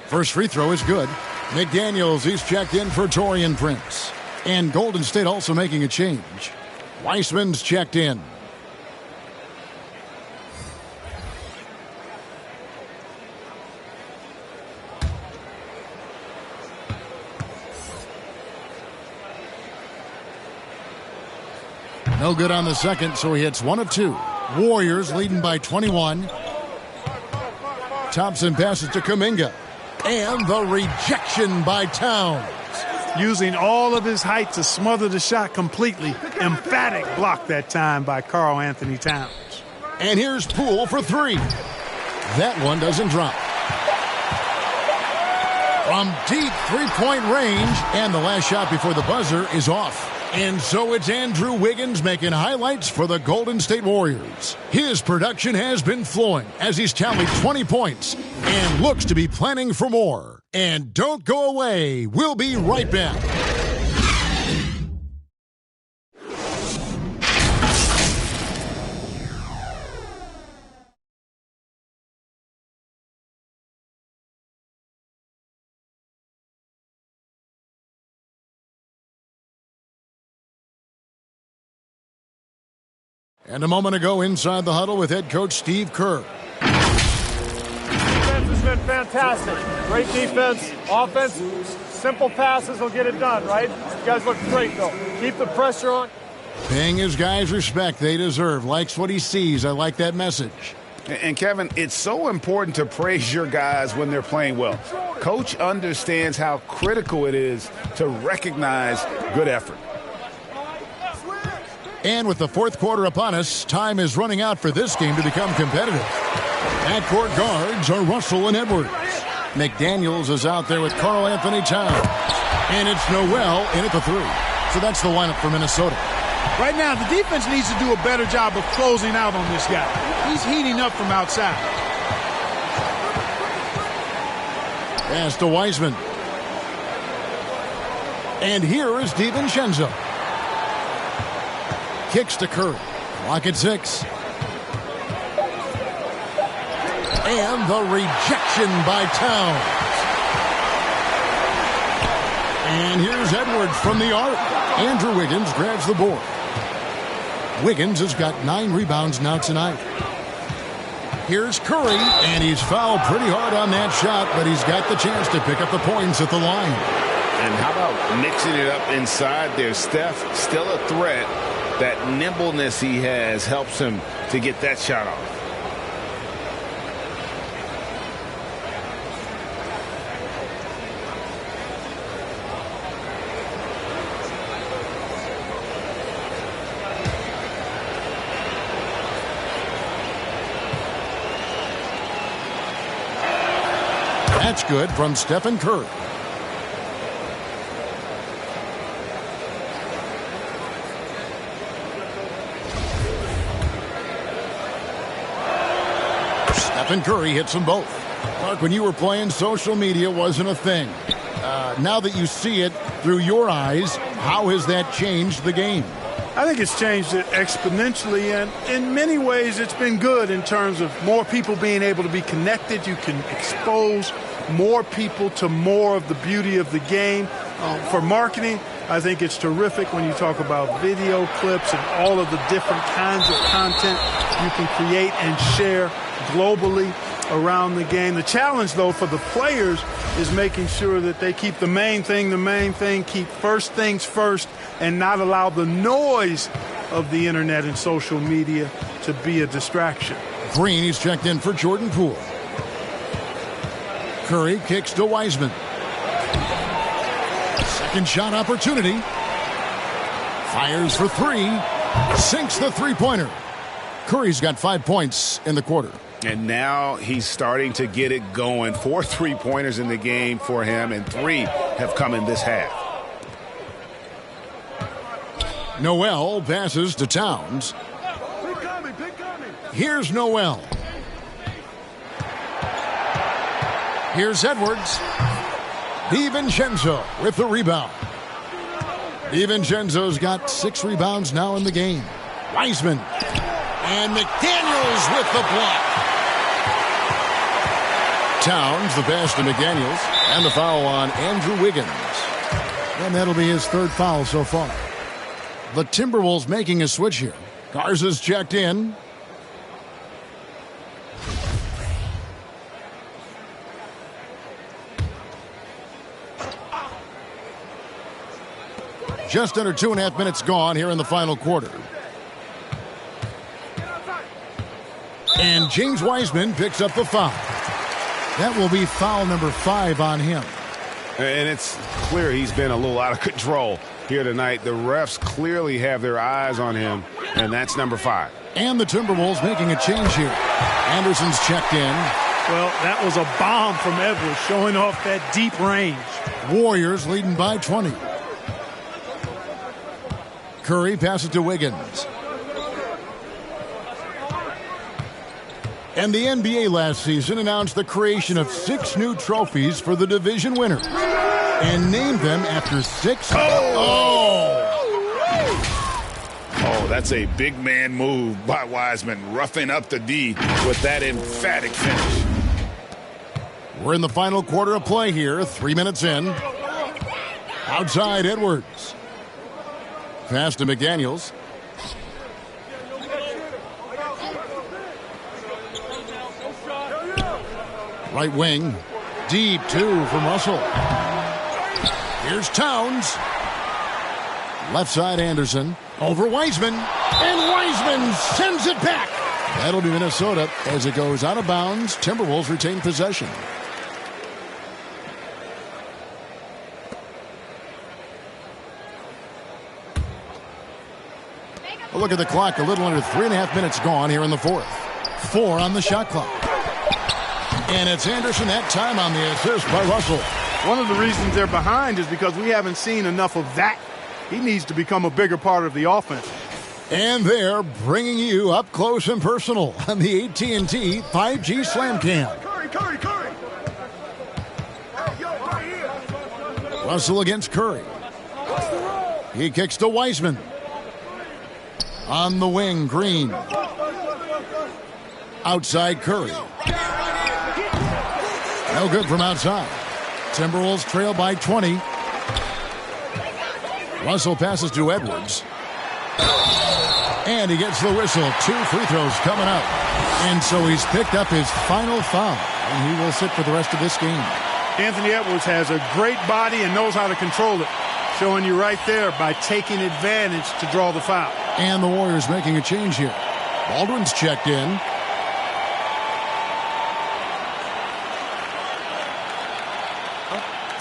First free throw is good. McDaniels, he's checked in for Taurean Prince. And Golden State also making a change. Weissman's checked in. No good on the second, so he hits 1 of 2. Warriors leading by 21. Thompson passes to Kuminga. And the rejection by Towns. Using all of his height to smother the shot completely. Emphatic block that time by Karl Anthony Towns. And here's Poole for 3. That one doesn't drop. From deep three-point range, and the last shot before the buzzer is off. And so it's Andrew Wiggins making highlights for the Golden State Warriors. His production has been flowing as he's tallied 20 points and looks to be planning for more. And don't go away. We'll be right back. And a moment ago inside the huddle with head coach Steve Kerr. Defense has been fantastic. Great defense. Offense, simple passes will get it done, right? You guys look great, though. Keep the pressure on. Paying his guys respect they deserve. Likes what he sees. I like that message. And, Kevin, it's so important to praise your guys when they're playing well. Coach understands how critical it is to recognize good effort. And with the fourth quarter upon us, time is running out for this game to become competitive. Backcourt guards are Russell and Edwards. McDaniels is out there with Karl Anthony Towns. And it's Noel in at the 3. So that's the lineup for Minnesota. Right now, the defense needs to do a better job of closing out on this guy. He's heating up from outside. Pass to Wiseman. And here is DiVincenzo. Kicks to Curry. Clock at 6. And the rejection by Towns. And here's Edwards from the arc. Andrew Wiggins grabs the board. Wiggins has got 9 rebounds now tonight. Here's Curry, and he's fouled pretty hard on that shot, but he's got the chance to pick up the points at the line. And how about mixing it up inside there? Steph, still a threat. That nimbleness he has helps him to get that shot off. That's good from Stephen Curry. Stephen Curry hits them both. Mark, when you were playing, social media wasn't a thing. Now that you see it through your eyes, how has that changed the game? I think it's changed it exponentially, and in many ways it's been good in terms of more people being able to be connected. You can expose more people to more of the beauty of the game. For marketing, I think it's terrific when you talk about video clips and all of the different kinds of content you can create and share globally around the game. The challenge, though, for the players is making sure that they keep the main thing, keep first things first, and not allow the noise of the internet and social media to be a distraction. Green, he's checked in for Jordan Poole. Curry kicks to Wiseman. Second shot opportunity. Fires for three. Sinks the three-pointer. Curry's got 5 points in the quarter. And now he's starting to get it going. 4 3-pointers in the game for him, and 3 have come in this half. Noel passes to Towns. Here's Noel. Here's Edwards. DiVincenzo with the rebound. DiVincenzo's got 6 rebounds now in the game. Wiseman. And McDaniels with the block. Towns, the pass to McDaniels. And the foul on Andrew Wiggins. And that'll be his 3rd foul so far. The Timberwolves making a switch here. Garza's checked in. Just under 2.5 minutes gone here in the final quarter. And James Wiseman picks up the foul. That will be foul number 5 on him. And it's clear he's been a little out of control here tonight. The refs clearly have their eyes on him, and that's number 5. And the Timberwolves making a change here. Anderson's checked in. Well, that was a bomb from Edwards, showing off that deep range. Warriors leading by 20. Curry passes to Wiggins. And the NBA last season announced the creation of 6 new trophies for the division winners and named them after 6. Oh, that's a big man move by Wiseman, roughing up the D with that emphatic finish. We're in the final quarter of play here, 3 minutes in. Outside Edwards. Pass to McDaniels. Right wing. Deep 2 from Russell. Here's Towns. Left side Anderson. Over Wiseman. And Wiseman sends it back. That'll be Minnesota as it goes out of bounds. Timberwolves retain possession. A look at the clock. A little under 3.5 minutes gone here in the 4th. 4 on the shot clock. And it's Anderson that time on the assist by Russell. One of the reasons they're behind is because we haven't seen enough of that. He needs to become a bigger part of the offense. And they're bringing you up close and personal on the AT&T 5G Slam Cam. Curry. Russell against Curry. He kicks to Wiseman. On the wing, Green. Outside Curry. No good from outside. Timberwolves trail by 20. Russell passes to Edwards. And he gets the whistle. 2 free throws coming up. And so he's picked up his final foul. And he will sit for the rest of this game. Anthony Edwards has a great body and knows how to control it. Showing you right there by taking advantage to draw the foul. And the Warriors making a change here. Baldwin's checked in.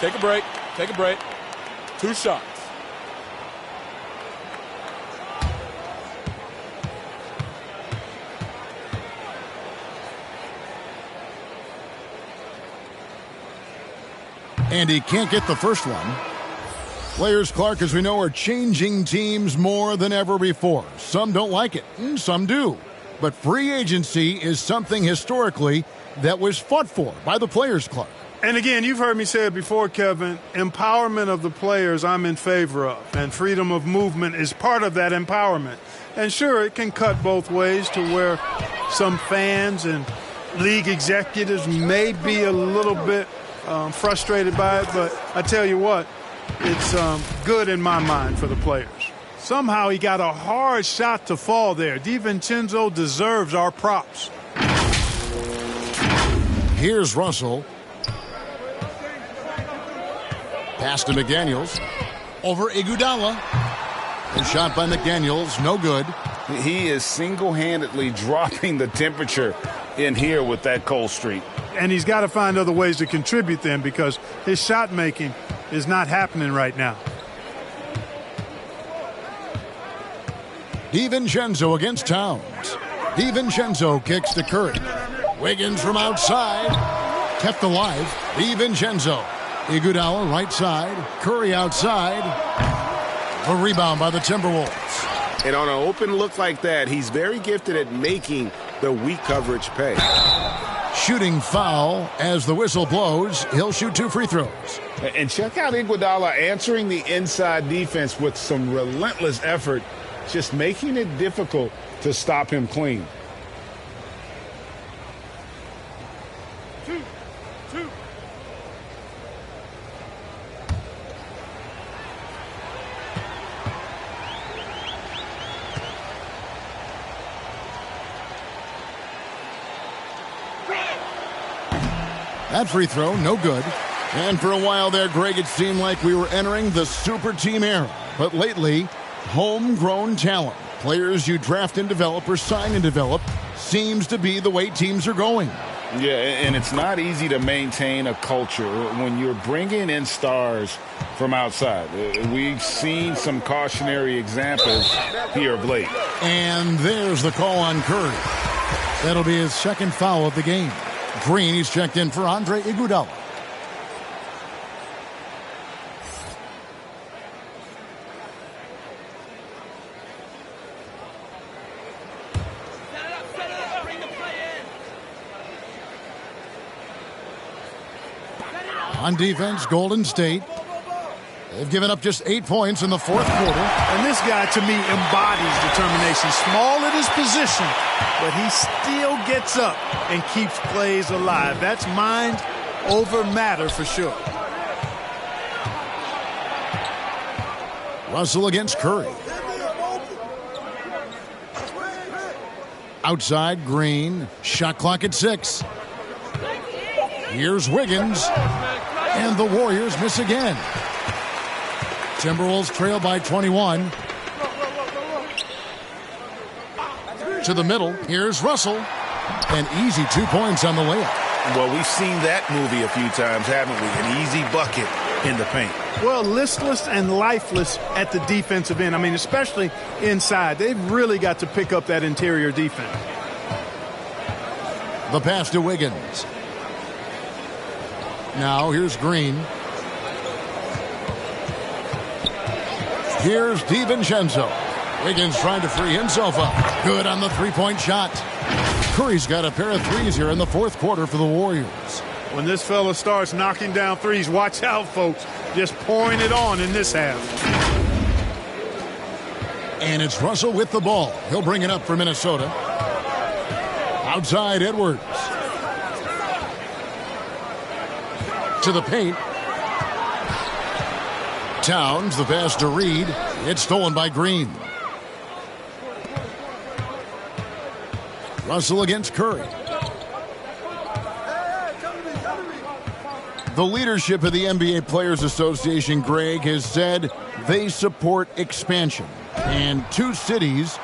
Take a break. 2 shots. And he can't get the first one. Players, Clark, as we know, are changing teams more than ever before. Some don't like it, and some do. But free agency is something historically that was fought for by the Players, Clark. And again, you've heard me say it before, Kevin, empowerment of the players I'm in favor of, and freedom of movement is part of that empowerment. And sure, it can cut both ways to where some fans and league executives may be a little bit frustrated by it, but I tell you what, it's good in my mind for the players. Somehow he got a hard shot to fall there. DiVincenzo deserves our props. Here's Russell. Pass to McDaniels. Over Iguodala. And shot by McDaniels, no good. He is single-handedly dropping the temperature in here with that cold streak. And he's got to find other ways to contribute then, because his shot making is not happening right now. DiVincenzo against Towns. DiVincenzo kicks to Curry. Wiggins from outside. Kept alive. DiVincenzo. Iguodala right side. Curry outside. A rebound by the Timberwolves. And on an open look like that, he's very gifted at making the weak coverage pay. Shooting foul as the whistle blows. He'll shoot 2 free throws. And check out Iguodala answering the inside defense with some relentless effort, just making it difficult to stop him clean. That free throw, no good. And for a while there, Greg, it seemed like we were entering the super team era. But lately, homegrown talent, players you draft and develop or sign and develop, seems to be the way teams are going. Yeah, and it's not easy to maintain a culture when you're bringing in stars from outside. We've seen some cautionary examples here of late. And there's the call on Curry. That'll be his second foul of the game. Green, he's checked in for Andre Iguodala. On defense, Golden State. They've given up just 8 points in the fourth quarter. And this guy, to me, embodies determination. Small at his position, but he still gets up and keeps plays alive. That's mind over matter for sure. Russell against Curry. Outside, Green. Shot clock at 6. Here's Wiggins. And the Warriors miss again. Timberwolves trail by 21. To the middle. Here's Russell. An easy 2 points on the layup. Well, we've seen that movie a few times, haven't we? An easy bucket in the paint. Well, listless and lifeless at the defensive end. I mean, especially inside. They've really got to pick up that interior defense. The pass to Wiggins. Now here's Green. Here's DiVincenzo. Wiggins trying to free himself up. Good on the three-point shot. Curry's got a pair of threes here in the fourth quarter for the Warriors. When this fella starts knocking down threes, watch out, folks. Just pouring it on in this half. And it's Russell with the ball. He'll bring it up for Minnesota. Outside, Edwards. To the paint. Towns, the pass to Reed. It's stolen by Green. Russell against Curry. The leadership of the NBA Players Association, Greg, has said they support expansion. And 2 cities,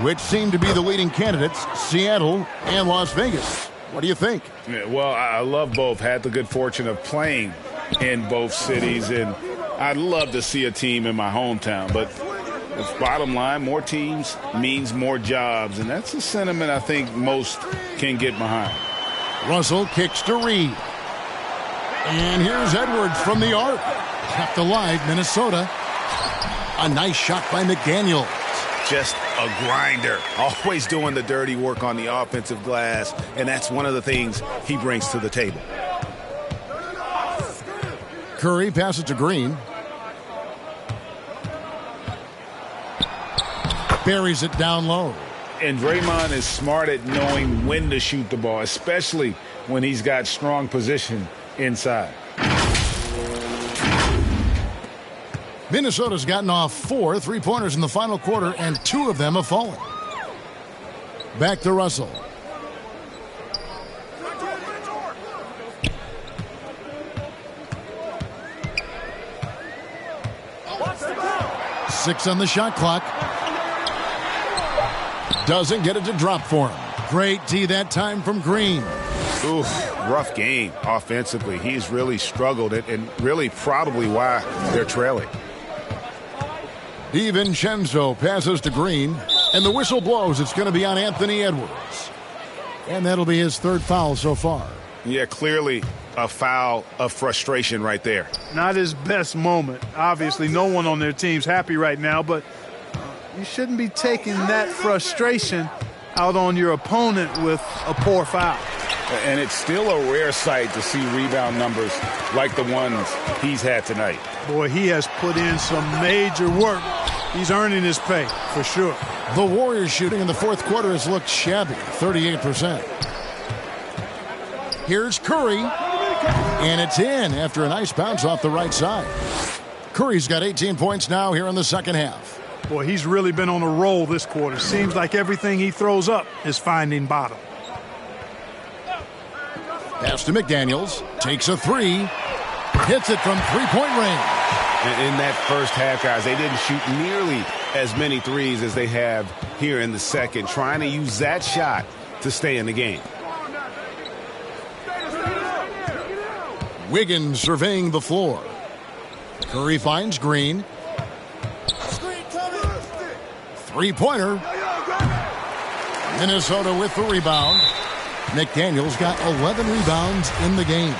which seem to be the leading candidates, Seattle and Las Vegas. What do you think? Yeah, well, I love both. Had the good fortune of playing in both cities, and I'd love to see a team in my hometown. But bottom line, more teams means more jobs, and that's a sentiment I think most can get behind. Russell kicks to Reed. And here's Edwards from the arc. Kept alive, Minnesota. A nice shot by McDaniels. Just a grinder, always doing the dirty work on the offensive glass, and that's one of the things he brings to the table. Curry passes to Green. Buries it down low. And Draymond is smart at knowing when to shoot the ball, especially when he's got strong position inside. Minnesota's gotten off 4 3-pointers in the final quarter, and 2 of them have fallen. Back to Russell. Six on the shot clock. Doesn't get it to drop for him. Great D that time from Green. Ooh, rough game offensively. He's really struggled and really probably why they're trailing. DiVincenzo passes to Green, and the whistle blows. It's going to be on Anthony Edwards. And that'll be his 3rd foul so far. Yeah, clearly a foul of frustration right there. Not his best moment. Obviously, no one on their team's happy right now, but you shouldn't be taking that frustration out on your opponent with a poor foul. And it's still a rare sight to see rebound numbers like the ones he's had tonight. Boy, he has put in some major work. He's earning his pay, for sure. The Warriors shooting in the 4th quarter has looked shabby, 38%. Here's Curry, and it's in after a nice bounce off the right side. Curry's got 18 points now here in the second half. Boy, he's really been on a roll this quarter. Seems like everything he throws up is finding bottom. Pass to McDaniels, takes a 3, hits it from 3-point range. In that first half, guys, they didn't shoot nearly as many threes as they have here in the second, trying to use that shot to stay in the game. Wiggins surveying the floor. Curry finds Green. 3-pointer. Minnesota with the rebound. McDaniels got 11 rebounds in the game.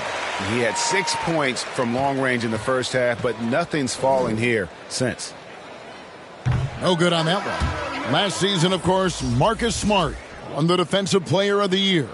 He had 6 points from long range in the first half, but nothing's fallen here since. No good on that one. Last season, of course, Marcus Smart won the Defensive Player of the Year.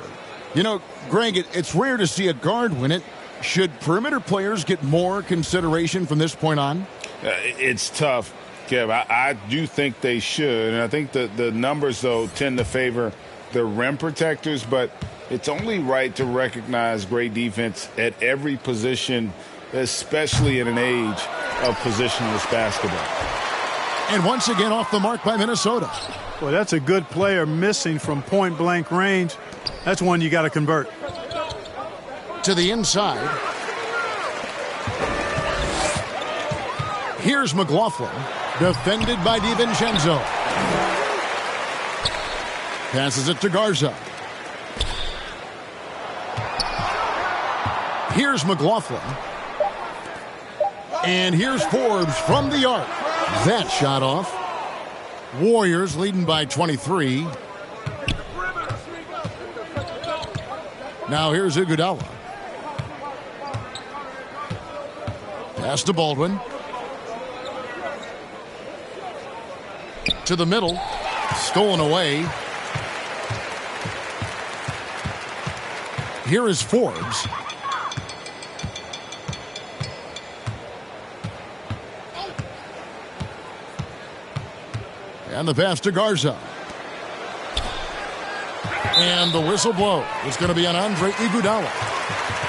You know, Greg, it's rare to see a guard win it. Should perimeter players get more consideration from this point on? It's tough, Kev. I do think they should. And I think the numbers, though, tend to favor the rim protectors. But it's only right to recognize great defense at every position, especially in an age of positionless basketball. And once again off the mark by Minnesota. Well, that's a good player missing from point-blank range. That's one you got to convert. To the inside. Here's McLaughlin, defended by DiVincenzo. Passes it to Garza. Here's McLaughlin. And here's Forbes from the arc. That shot off. Warriors leading by 23. Now here's Iguodala. Pass to Baldwin. To the middle. Stolen away. Here is Forbes. And the pass to Garza. And the whistle blow. It's going to be on Andre Iguodala.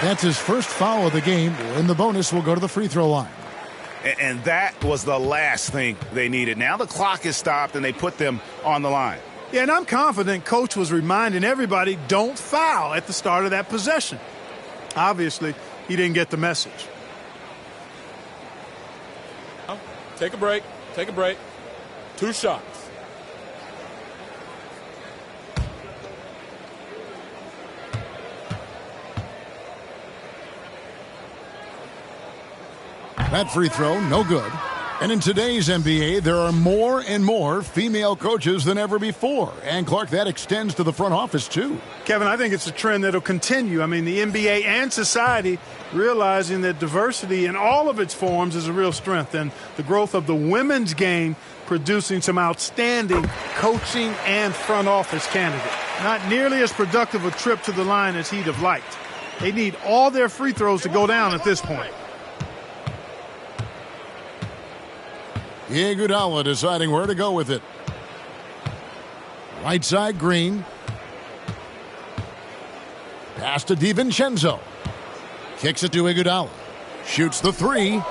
That's his first foul of the game. And the bonus will go to the free throw line. And that was the last thing they needed. Now the clock is stopped and they put them on the line. Yeah, and I'm confident Coach was reminding everybody, don't foul at the start of that possession. Obviously, he didn't get the message. Take a break. Take a break. 2 shots. That free throw, no good. And in today's NBA, there are more and more female coaches than ever before. And, Clark, that extends to the front office, too. Kevin, I think it's a trend that will continue. I mean, the NBA and society realizing that diversity in all of its forms is a real strength. And the growth of the women's game producing some outstanding coaching and front office candidates. Not nearly as productive a trip to the line as he'd have liked. They need all their free throws to go down at this point. Iguodala deciding where to go with it. Right side, Green. Pass to DiVincenzo. Kicks it to Iguodala. Shoots the three.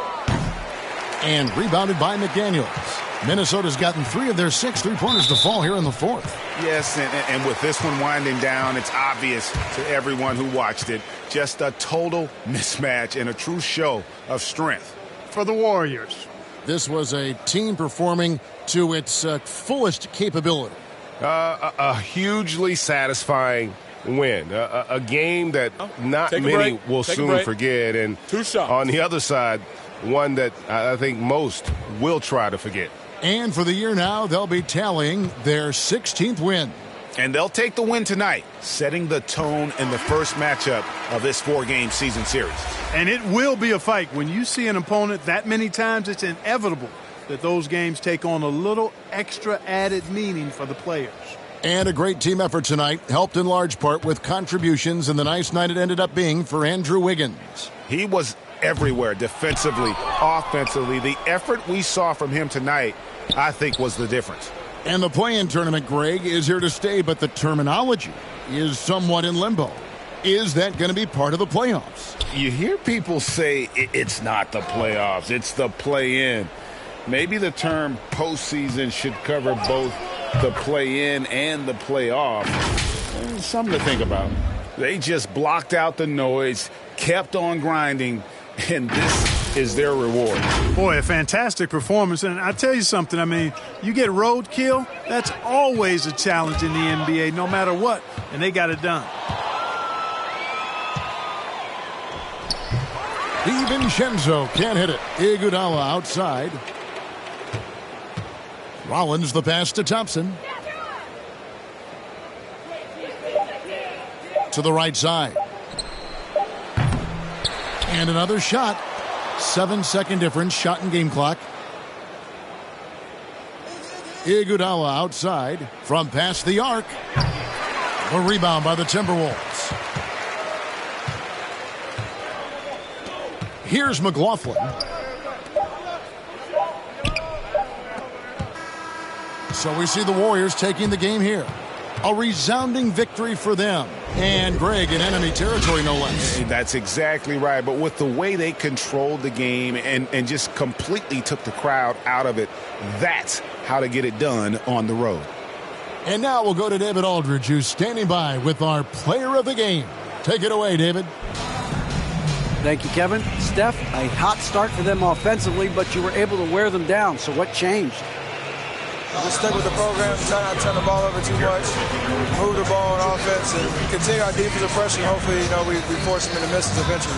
And rebounded by McDaniels. Minnesota's gotten 3 of their 6 3-pointers to fall here in the fourth. Yes, and with this one winding down, it's obvious to everyone who watched it. Just a total mismatch and a true show of strength for the Warriors. This was a team performing to its fullest capability. A hugely satisfying win. A game that not many will soon forget. And 2 shots. On the other side, one that I think most will try to forget. And for the year now, they'll be tallying their 16th win. And they'll take the win tonight, setting the tone in the first matchup of this 4-game season series. And it will be a fight. When you see an opponent that many times, it's inevitable that those games take on a little extra added meaning for the players. And a great team effort tonight, helped in large part with contributions in the nice night it ended up being for Andrew Wiggins. He was everywhere, defensively, offensively. The effort we saw from him tonight, I think, was the difference. And the play-in tournament, Greg, is here to stay, but the terminology is somewhat in limbo. Is that going to be part of the playoffs? You hear people say it's not the playoffs, it's the play-in. Maybe the term postseason should cover both the play-in and the playoff. Something to think about. They just blocked out the noise, kept on grinding, and this is their reward. Boy, a fantastic performance. And I tell you something, I mean, you get roadkill, that's always a challenge in the NBA, no matter what. And they got it done. DiVincenzo can't hit it. Iguodala outside. Rollins the pass to Thompson. To the right side. And another shot. 7-second difference, shot and game clock. Iguodala outside from past the arc. A rebound by the Timberwolves. Here's McLaughlin. So we see the Warriors taking the game here. A resounding victory for them. And Greg in enemy territory, no less. That's exactly right. But with the way they controlled the game and just completely took the crowd out of it, that's how to get it done on the road. And now we'll go to David Aldridge, who's standing by with our player of the game. Take it away, David. Thank you, Kevin. Steph, a hot start for them offensively, but you were able to wear them down. So what changed? Just stick with the program, try not to turn the ball over too much, move the ball on offense, and continue our defensive pressure. Hopefully, we force them into misses eventually.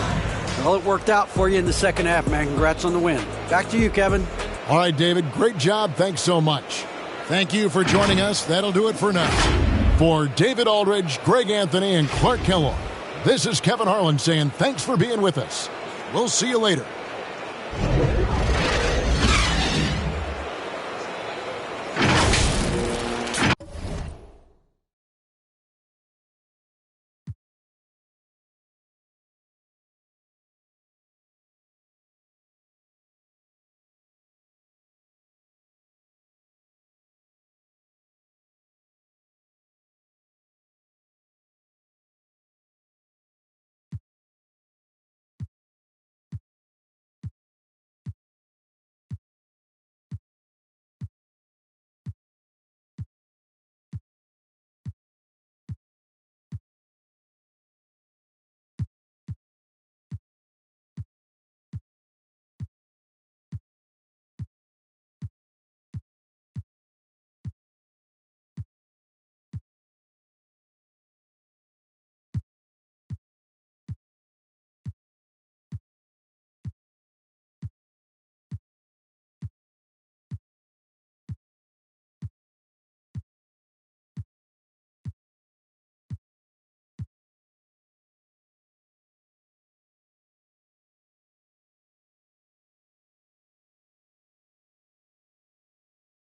Well, it worked out for you in the second half, man. Congrats on the win. Back to you, Kevin. All right, David, great job. Thanks so much. Thank you for joining us. That'll do it for now. For David Aldridge, Greg Anthony, and Clark Kellogg, this is Kevin Harlan saying thanks for being with us. We'll see you later.